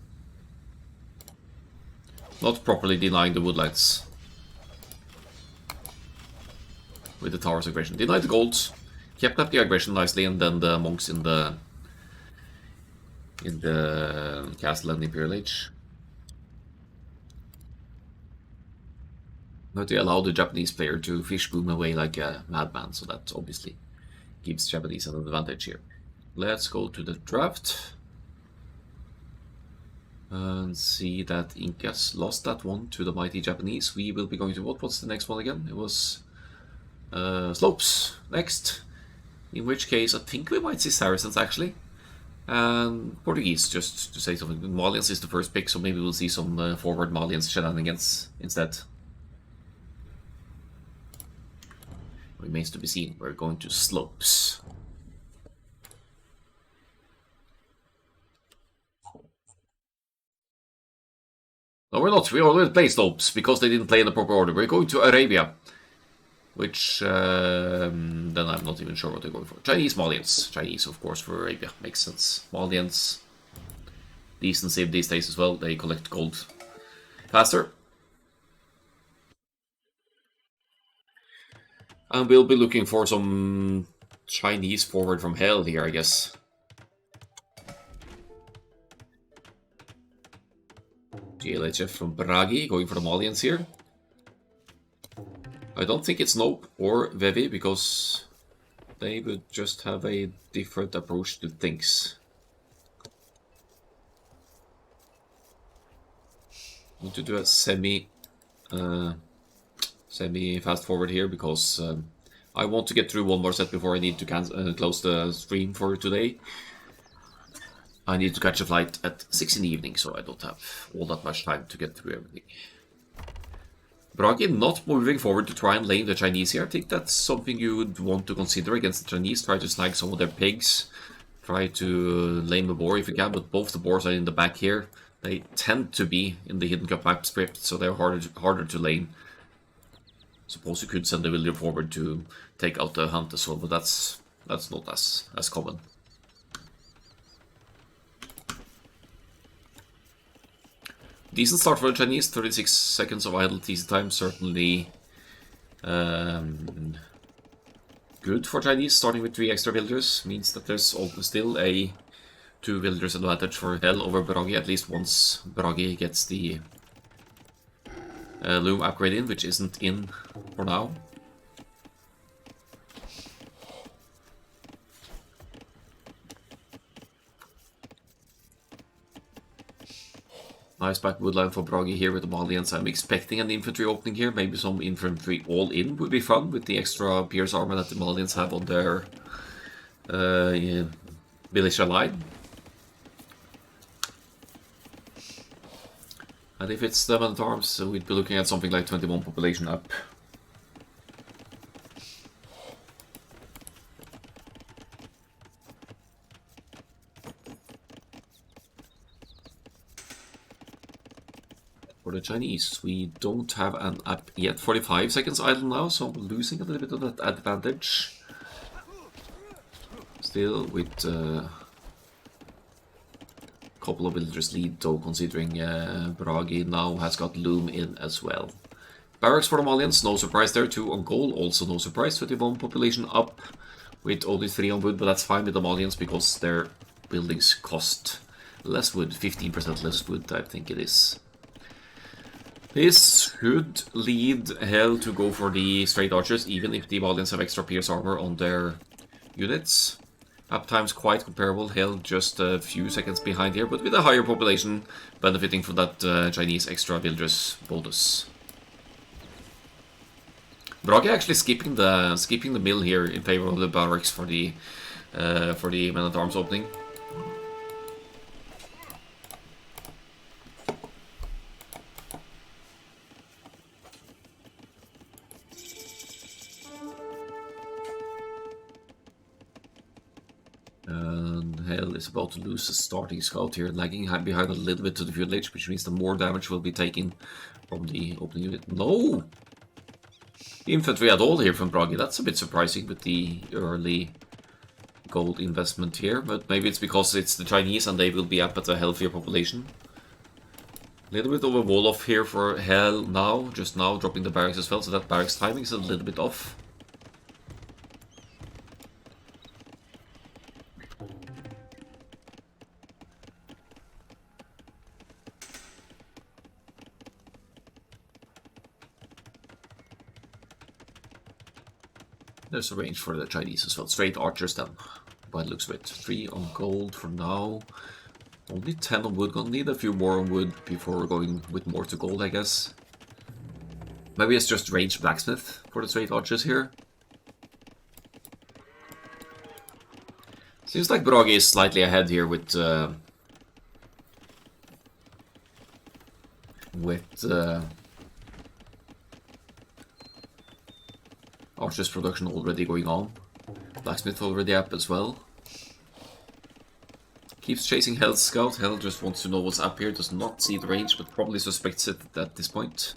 not properly denying the woodlights with the tower's aggression. Denied the golds, kept up the aggression nicely, and then the monks in the castle and Imperial Age. But they allowed the Japanese player to fish boom away like a madman, so that obviously gives Japanese an advantage here. Let's go to the draft and see that Incas lost that one to the mighty Japanese. We will be going to what's the next one again? It was Slopes next, in which case I think we might see Saracens actually, and Portuguese, just to say something. Malians is the first pick, so maybe we'll see some forward Malians shenanigans instead. remains to be seen. We're going to slopes. No, we're not. We already play slopes because they didn't play in the proper order. We're going to Arabia. Which, then I'm not even sure what they're going for. Chinese, Malians. Chinese, of course, for Arabia. Makes sense. Malians. Decent save these days as well. They collect gold faster. And we'll be looking for some Chinese forward from hell here, I guess. GLHF from Bragi, going for the Malians here. I don't think it's Nope or Vevi, because they would just have a different approach to things. Need to do a semi fast forward here, because I want to get through one more set before I need to close the stream for today. I need to catch a flight at 6 in the evening, so I don't have all that much time to get through everything. Bragi not moving forward to try and lane the Chinese here. I think that's something you would want to consider against the Chinese. Try to snag some of their pigs. Try to lane the boar if you can, but both the boars are in the back here. They tend to be in the Hidden Cup map script, so they're harder to lane. Suppose you could send the villager forward to take out the hunt as well, but that's not as common. Decent start for the Chinese, 36 seconds of idle TC time, certainly good for Chinese. Starting with 3 extra villagers means that there's still a 2 villagers advantage for Hell over Bragi, at least once Bragi gets the Loom upgrade in, which isn't in for now. Nice back woodline for Bragi here with the Malians. I'm expecting an infantry opening here. Maybe some infantry all in would be fun with the extra pierce armor that the Malians have on their militia line. And if it's the men-at-arms, we'd be looking at something like 21 population up. For the Chinese, we don't have an app yet. 45 seconds idle now, so I'm losing a little bit of that advantage. Still with a couple of villagers lead though, considering Bragi now has got Loom in as well. Barracks for the Malians, no surprise there. 2 on goal, also no surprise. 21 population up with only 3 on wood, but that's fine with the Malians because their buildings cost less wood, 15% less wood, I think it is. This should lead Hell to go for the straight archers, even if the Malians have extra pierce armor on their units. Uptime's quite comparable, Hell just a few seconds behind here, but with a higher population benefiting from that Chinese extra villagers bonus. Bragi actually skipping the mill here in favor of the barracks for the men-at-arms opening. And Hell is about to lose a starting scout here, lagging behind a little bit to the village, which means the more damage will be taken from the opening unit. No infantry at all here from Bragi. That's a bit surprising with the early gold investment here, but maybe it's because it's the Chinese and they will be up at a healthier population. A little bit of a wall off here for Hell now, just now dropping the barracks as well, so that barracks timing is a little bit off. There's a range for the Chinese as well. Straight archers then, by the looks of it. 3 on gold for now. Only 10 on wood. Gonna need a few more on wood before going with more to gold, I guess. Maybe it's just ranged blacksmith for the straight archers here. Seems like Bragi is slightly ahead here with Archers production already going on. Blacksmith already up as well. Keeps chasing Hell's scout. Hell just wants to know what's up here, does not see the range, but probably suspects it at this point.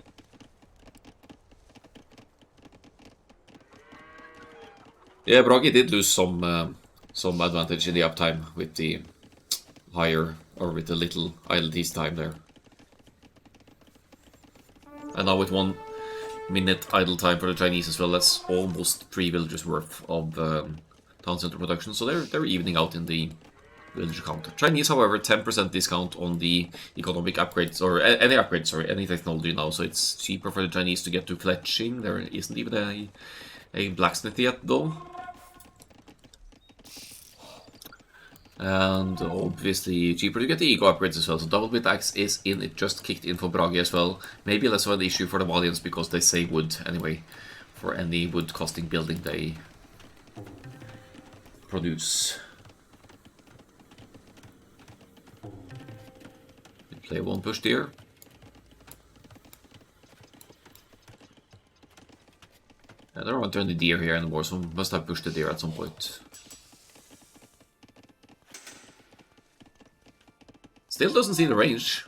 Yeah, Bragi did lose some advantage in the uptime with the higher, or with the little idle time there. And now with 1 minute idle time for the Chinese as well, that's almost 3 villagers worth of town center production, so they're evening out in the villager count. Chinese, however, 10% discount on the economic upgrades, or any upgrades, sorry, any technology now, so it's cheaper for the Chinese to get to fletching. There isn't even a blacksmith yet, though. And obviously cheaper to get the eco upgrades as well, so double bit axe is in, it just kicked in for Bragi as well. Maybe less of an issue for the Malians because they save wood anyway, for any wood costing building they produce. Play one push deer. And there aren't any deer here anymore, so must have pushed the deer at some point. Still doesn't see the range,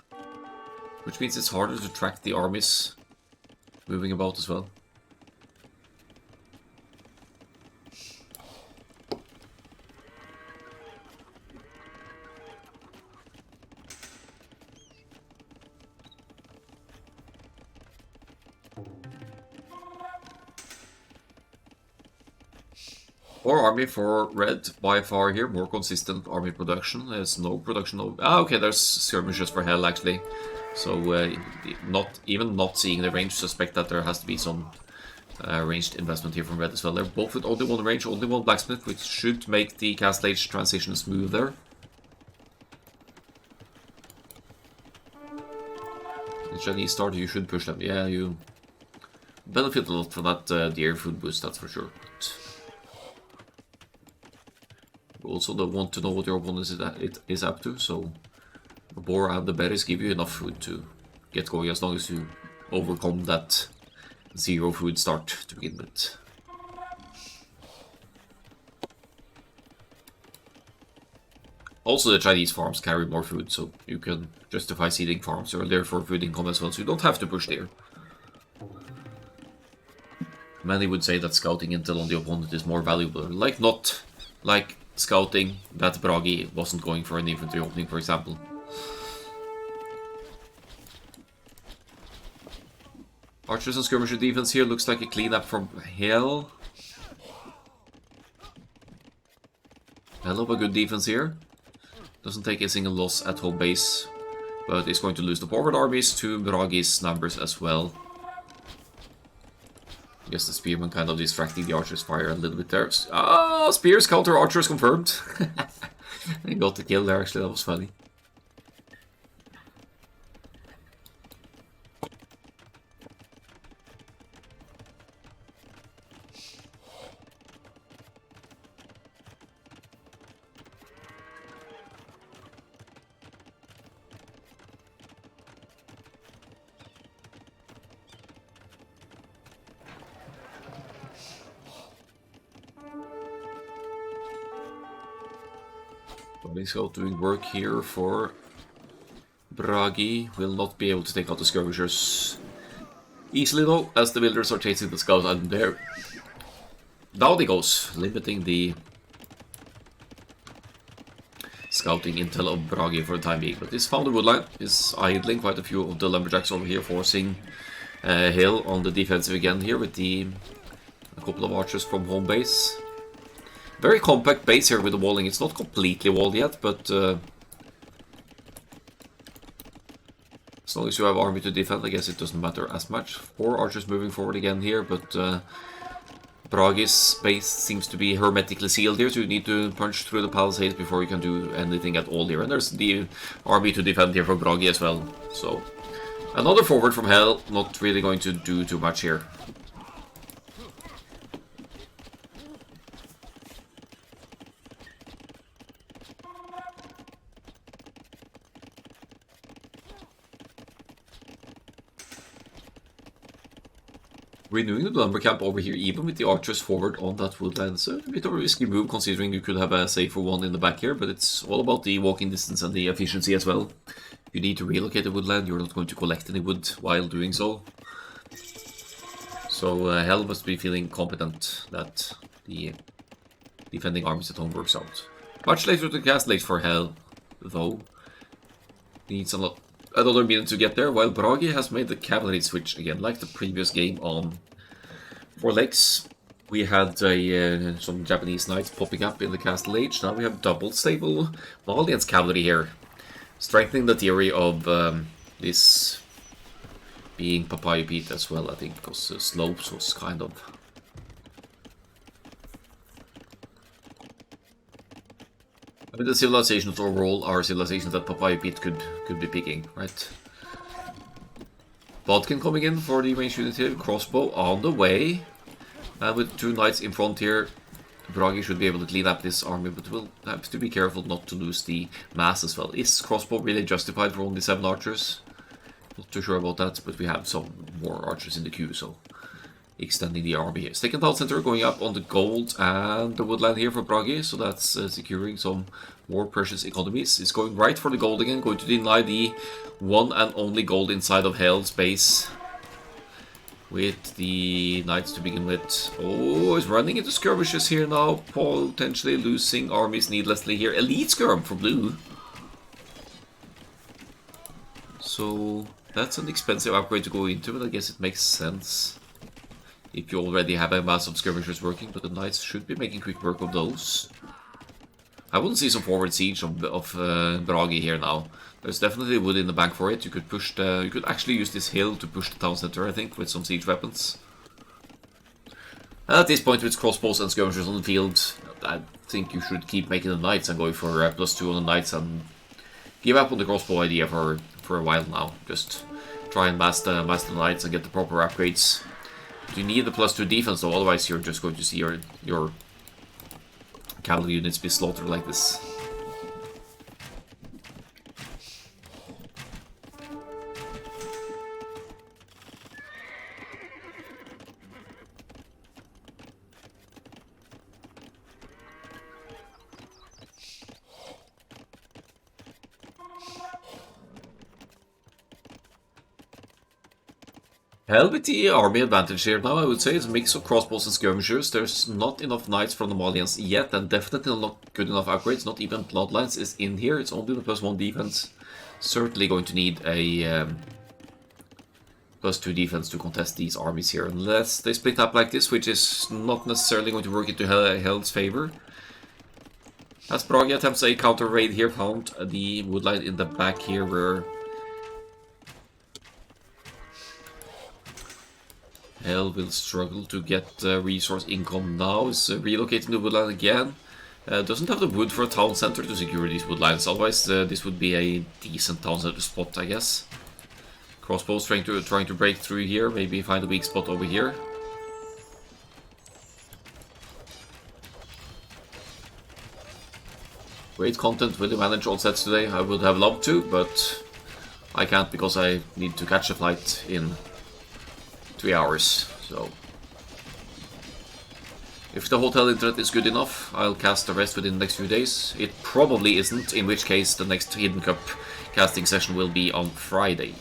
which means it's harder to track the armies moving about as well. More army for red, by far here, more consistent army production. There's no production of... Ah, okay, there's skirmishes for hell, actually. So, not seeing the range, suspect that there has to be some ranged investment here from red as well. They're both with only one range, only one blacksmith, which should make the Castle Age transition smoother. The Chinese start, you should push them. Yeah, you benefit a lot from that deer food boost, that's for sure. You also don't want to know what your opponent is up to, so the boar and the berries give you enough food to get going as long as you overcome that 0 food start to begin with. Also, the Chinese farms carry more food, so you can justify seeding farms earlier for food income as well, so you don't have to push there. Many would say that scouting intel on the opponent is more valuable, like scouting that Bragi wasn't going for an infantry opening, for example. Archers and skirmisher defense here looks like a cleanup from hell. Hell of a good defense here. Doesn't take a single loss at home base, but is going to lose the forward armies to Bragi's numbers as well. I guess the spearman kind of distracting the archers' fire a little bit there. Ah, spears counter archers confirmed. They got the kill there, actually, that was funny. Scout doing work here for Bragi. Will not be able to take out the skirmishers easily though, as the villagers are chasing the scout, and there down he goes, limiting the scouting intel of Bragi for the time being. But this founder woodline is idling quite a few of the lumberjacks over here, forcing Hill on the defensive again here with a couple of archers from home base. Very compact base here with the walling. It's not completely walled yet, but as long as you have army to defend, I guess it doesn't matter as much. 4 archers moving forward again here, but Bragi's base seems to be hermetically sealed here, so you need to punch through the palisades before you can do anything at all here. And there's the army to defend here for Bragi as well. So another forward from hell, not really going to do too much here. renewing the lumber camp over here, even with the archers forward on that woodland. So a bit of a risky move, considering you could have a safer one in the back here, but it's all about the walking distance and the efficiency as well. If you need to relocate the woodland, you're not going to collect any wood while doing so. So Hell must be feeling competent that the defending armies at home works out. Much later to cast, late for Hell, though. Needs another minute to get there, while Bragi has made the cavalry switch again, like the previous game on 4 legs. We had some Japanese knights popping up in the castle age. Now we have double stable Malian's cavalry here, strengthening the theory of this being Papaya Pete as well, I think, because Slopes was kind of... I mean, the civilizations overall are civilizations that Papaya Pete could be picking, right? Bodkin coming in for the range unit, crossbow on the way. And with 2 knights in front here, Bragi should be able to clean up this army, but we'll have to be careful not to lose the mass as well. Is crossbow really justified for only 7 archers? Not too sure about that, but we have some more archers in the queue, so extending the army here. Second town center going up on the gold and the woodland here for Bragi, so that's securing some more precious economies. It's going right for the gold again, going to deny the one and only gold inside of Hell's base with the knights to begin with. Oh, he's running into skirmishes here now, potentially losing armies needlessly here. Elite skirm for blue. So that's an expensive upgrade to go into, but I guess it makes sense if you already have a mass of skirmishers working, but the knights should be making quick work of those. I wouldn't see some forward siege of Bragi here now. There's definitely wood in the bank for it. You could push you could actually use this hill to push the town center, I think, with some siege weapons. And at this point, with crossbows and skirmishers on the field, I think you should keep making the knights and going for +2 on the knights and give up on the crossbow idea for a while now. Just try and mass the knights and get the proper upgrades. You need the +2 defense though, otherwise you're just going to see your cavalry units be slaughtered like this. Hell with the army advantage here now, I would say. It's a mix of crossbows and skirmishers. There's not enough knights from the Malians yet, and definitely not good enough upgrades. Not even Bloodlines is in here. It's only the +1 defense. Certainly going to need a +2 defense to contest these armies here, unless they split up like this, which is not necessarily going to work into Hell's favor. As Bragi attempts a counter raid here, found the woodline in the back here where Hell will struggle to get resource income now. Is relocating the woodland again. Doesn't have the wood for a town center to secure these woodlines. Otherwise, this would be a decent town center spot, I guess. Crossbows trying to break through here. Maybe find a weak spot over here. Great content. Will you manage all sets today? I would have loved to, but I can't because I need to catch a flight in 3 hours, so if the hotel internet is good enough, I'll cast the rest within the next few days. It probably isn't, in which case the next Hidden Cup casting session will be on Friday.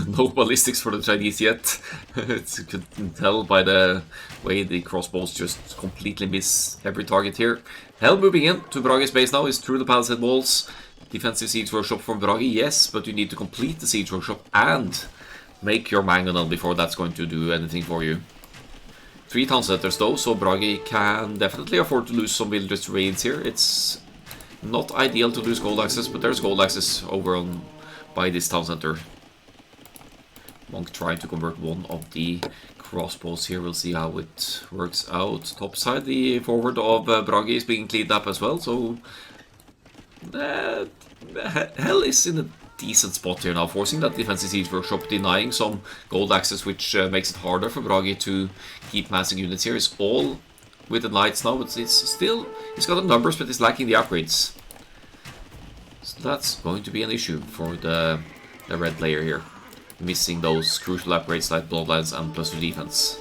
No ballistics for the Chinese yet. You can tell by the way the crossbows just completely miss every target here. Hell moving in to Bragi's base now is through the palisade walls. Defensive siege workshop from Bragi, yes, but you need to complete the siege workshop and make your mangonel before that's going to do anything for you. 3 town centers though, so Bragi can definitely afford to lose some villagers to raids here. It's not ideal to lose gold access, but there's gold access over on by this town center. Monk trying to convert one of the crossbows here. We'll see how it works out. Topside, the forward of Bragi is being cleaned up as well, so Hell is in a decent spot here now, forcing that defensive siege workshop, denying some gold access, which makes it harder for Bragi to keep massing units here. It's all with the knights now, but it's got the numbers, but it's lacking the upgrades. So that's going to be an issue for the red player here, missing those crucial upgrades like Bloodlines and +2 defense.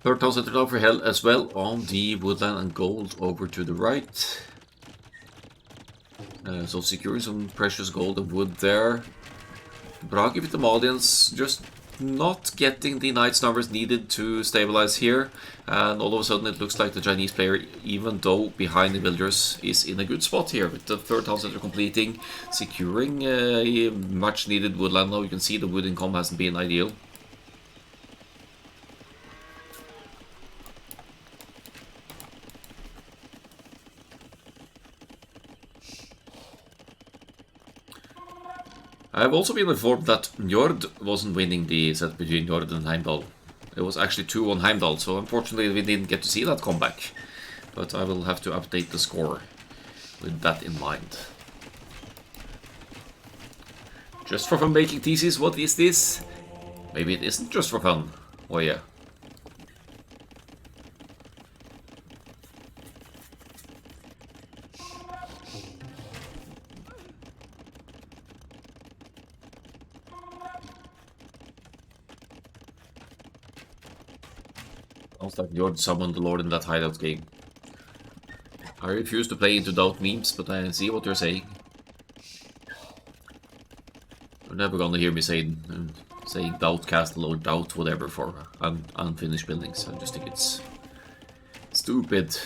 Third town center now for Hell as well on the woodland and gold over to the right. So securing some precious gold and wood there. Bragi with the Malians just not getting the knights numbers needed to stabilize here. And all of a sudden it looks like the Chinese player, even though behind the villagers, is in a good spot here with the third town center completing, securing a much needed woodland now. You can see the wood income hasn't been ideal. I've also been informed that Njord wasn't winning the set between Njord and Heimdall. It was actually 2 on Heimdall, so unfortunately we didn't get to see that comeback. But I will have to update the score with that in mind. Just for fun making thesis, what is this? Maybe it isn't just for fun. Oh yeah. Sounds like Njord summoned the Lord in that hideout game. I refuse to play into doubt memes, but I see what you're saying. You're never gonna hear me saying doubt castle or doubt whatever for unfinished buildings. I just think it's stupid.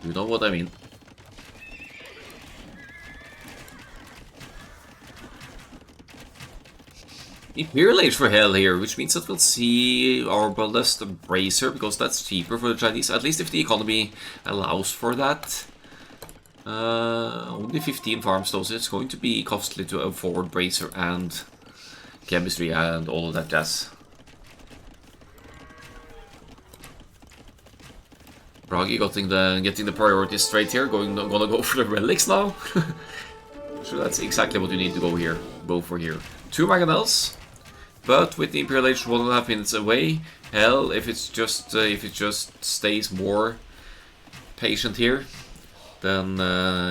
You know what I mean. Imperial Age for Hell here, which means that we'll see our Ballast Bracer, because that's cheaper for the Chinese, at least if the economy allows for that. Only 15 farms though, so it's going to be costly to afford Bracer and Chemistry and all of that jazz. Bragi getting the priorities straight here, gonna go for the relics now. So that's exactly what you need to go for here. 2 mangonels. But with the Imperial Age 1.5 minutes away, Hell, if it just stays more patient here, then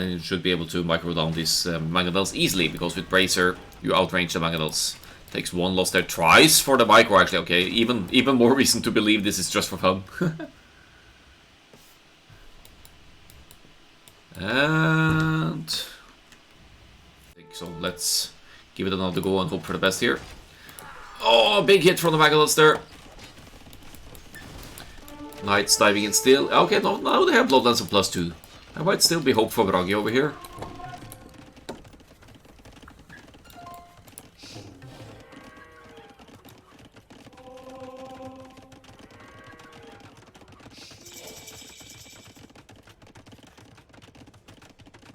you should be able to micro down these mangonels easily, because with Bracer you outrange the mangonels. Takes 1 loss there, tries for the micro actually. Okay, even more reason to believe this is just for fun. And so let's give it another go and hope for the best here. Oh, big hit from the mangonels there. Knights diving in still. Okay, no, now they have Bloodlands and +2. There might still be hope for Bragi over here.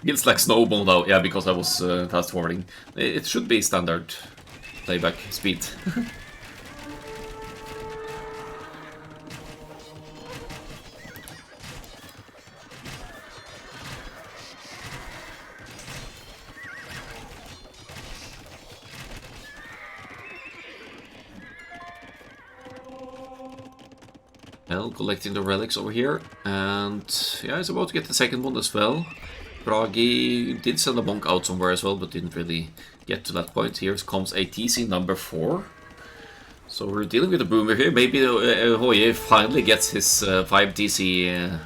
Feels like snowball now, yeah, because I was fast forwarding. It should be standard playback speed. Hell, collecting the relics over here, and yeah, he's about to get the second one as well. Bragi did send a monk out somewhere as well, but didn't really get to that point. Here comes a TC number 4. So we're dealing with a boomer here. Maybe Hoye finally gets his 5 TC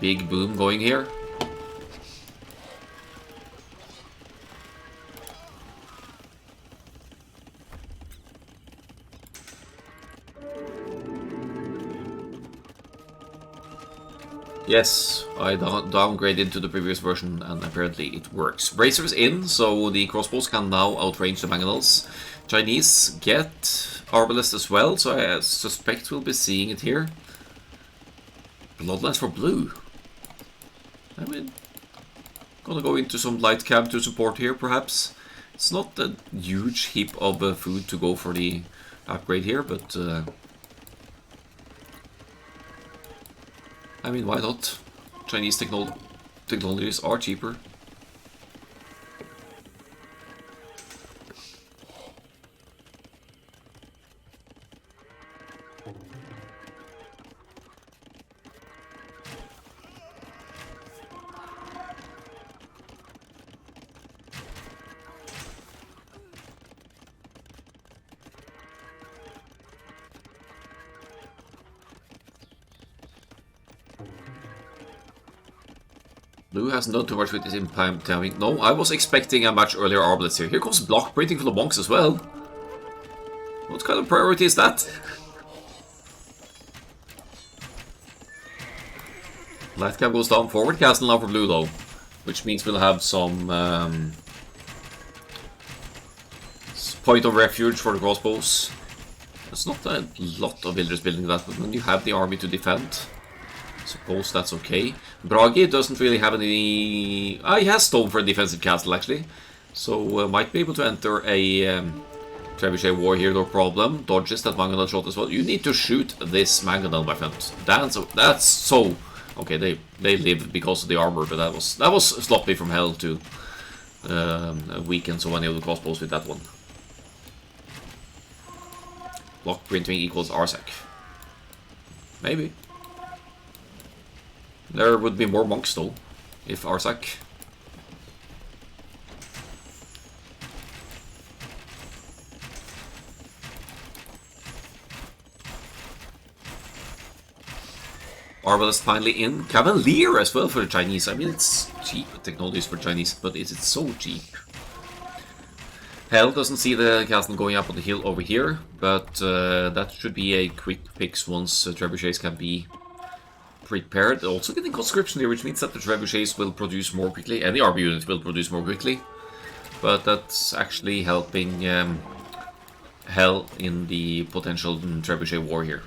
Big boom going here. Yes, I downgraded to the previous version and apparently it works. Bracers in, so the crossbows can now outrange the mangonels. Chinese get arbalest as well, so I suspect we'll be seeing it here. Bloodlines for blue. I mean, gonna go into some light cab to support here, perhaps. It's not a huge heap of food to go for the upgrade here, but I mean, why not? Chinese technologies are cheaper. Blue hasn't done too much with his impact timing. No, I was expecting a much earlier arbalest here. Here comes block printing for the monks as well. What kind of priority is that? Light cab goes down, forward castle now for blue though. Which means we'll have some point of refuge for the crossbows. There's not a lot of villagers building that, but when you have the army to defend, suppose that's okay. Bragi doesn't really have any... he has stone for a defensive castle actually. So might be able to enter a trebuchet war here, no problem. Dodges that mangonel shot as well. You need to shoot this mangonel, my friend. That's so... Okay, they live because of the armor, but that was sloppy from hell to weaken so many of the crossbows with that one. Block printing equals Arsac. Maybe. There would be more monks though, if Arsac. Arbalest finally in. Cavalier as well for the Chinese. I mean, it's cheap technologies for Chinese, but is it so cheap? Hell doesn't see the castle going up on the hill over here, but that should be a quick fix once trebuchets can be prepared. Also getting conscription here, which means that the trebuchets will produce more quickly, and the army unit will produce more quickly. But that's actually helping Hell in the potential trebuchet war here.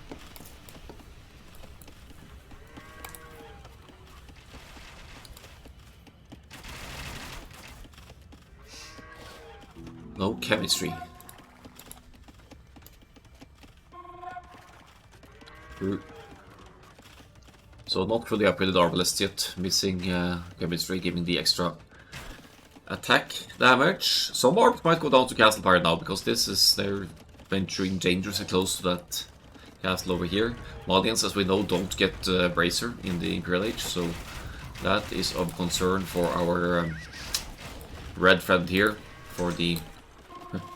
No chemistry. So not fully upgraded arbalest yet, missing chemistry, giving the extra attack damage. Some arms might go down to Castle Fire now, because they're venturing dangerously close to that castle over here. Malians, as we know, don't get Bracer in the Imperial Age, so that is of concern for our red friend here, for the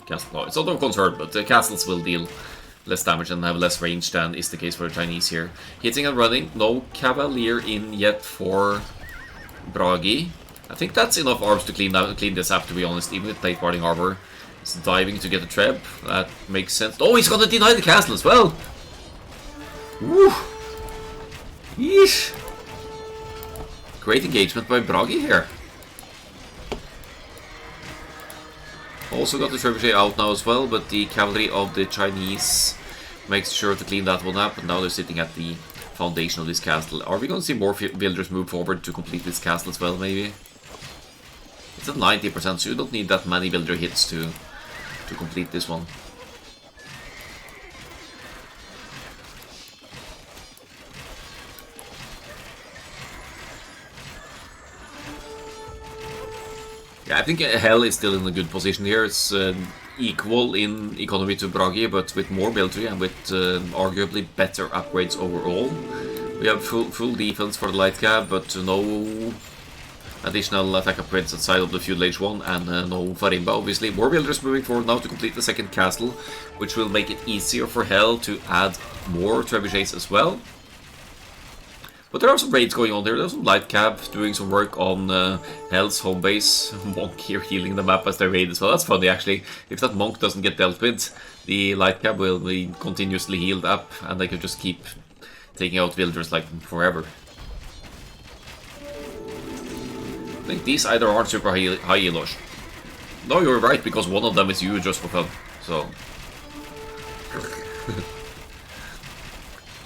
castle. No, it's not of concern, but the castles will deal less damage and have less range than is the case for the Chinese here. Hitting and running, no Cavalier in yet for Bragi. I think that's enough arms to clean this up, to be honest, even with plate guarding armor. It's diving to get the treb, that makes sense. Oh, he's gonna deny the castle as well! Woo! Yeesh! Great engagement by Bragi here. Also got the trebuchet out now as well, but the cavalry of the Chinese makes sure to clean that one up, and now they're sitting at the foundation of this castle. Are we going to see more villagers move forward to complete this castle as well, maybe? It's at 90%, so you don't need that many villager hits to complete this one. Yeah, I think Hell is still in a good position here. It's equal in economy to Bragi, but with more military and with arguably better upgrades overall. We have full defense for the light cab, but no additional attack upgrades outside of the Feudal Age 1, and no Farimba, obviously. More builders moving forward now to complete the second castle, which will make it easier for Hell to add more trebuchets as well. But there are some raids going on there. There's some light cab doing some work on Hell's home base. Monk here healing the map as they raid as well. That's funny actually. If that monk doesn't get dealt with, the light cab will be continuously healed up and they could just keep taking out villagers like forever. I think these either aren't super high healers. No, you're right, because one of them is you just for fun. So...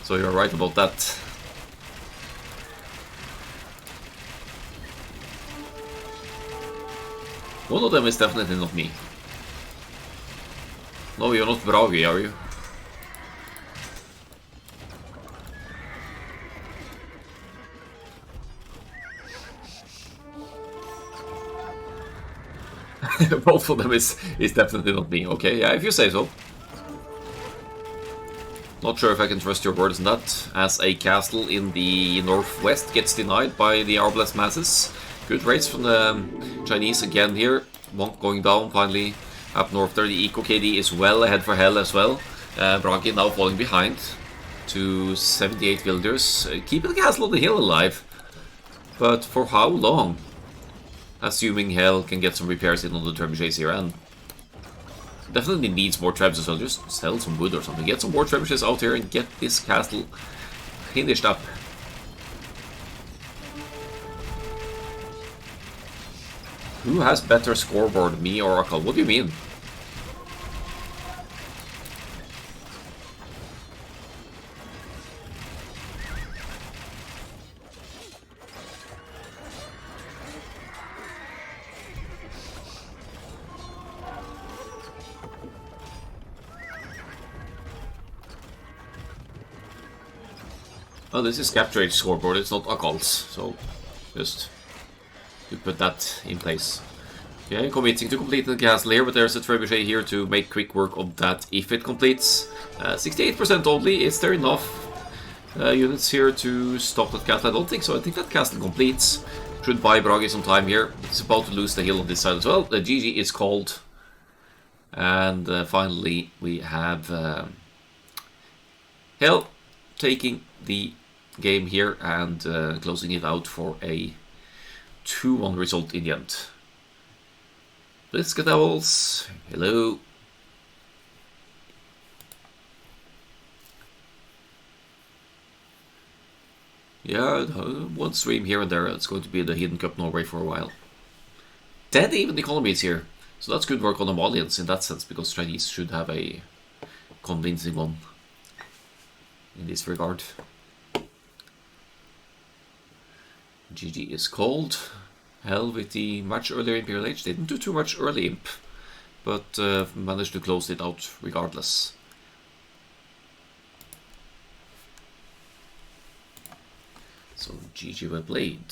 so you're right about that. One of them is definitely not me. No, you're not Bragi, are you? Both of them is definitely not me. Okay, yeah, if you say so. Not sure if I can trust your words on that, as a castle in the northwest gets denied by the Arblast masses. Good raids from the Chinese again here. Monk going down finally up north there. The Eco KD is well ahead for Hell as well. Bragi now falling behind to 78 villagers, keeping the castle on the hill alive. But for how long? Assuming Hell can get some repairs in on the trebuchets here, and definitely needs more trebs as well. Just sell some wood or something. Get some more trebuchets out here and get this castle finished up. Who has better scoreboard, me or Akkal? What do you mean? Oh, this is Capture Age scoreboard, it's not Akkal's, so just to put that in place. Okay, committing to complete the castle here, but there's a trebuchet here to make quick work of that if it completes. 68% only. Is there enough units here to stop that castle? I don't think so. I think that castle completes. Should buy Bragi some time here. It's about to lose the hill on this side as well. The GG is called. And finally we have Hell taking the game here and closing it out for a 2-1 result in the end. Blitzka Devils, hello. Yeah, one stream here and there. It's going to be the Hidden Cup Norway for a while. Dead even economies here. So that's good work on the Malians in that sense, because Chinese should have a convincing one in this regard. GG is called. Hell with the much earlier Imperial Age. They didn't do too much early Imp, but managed to close it out regardless. So GG well played.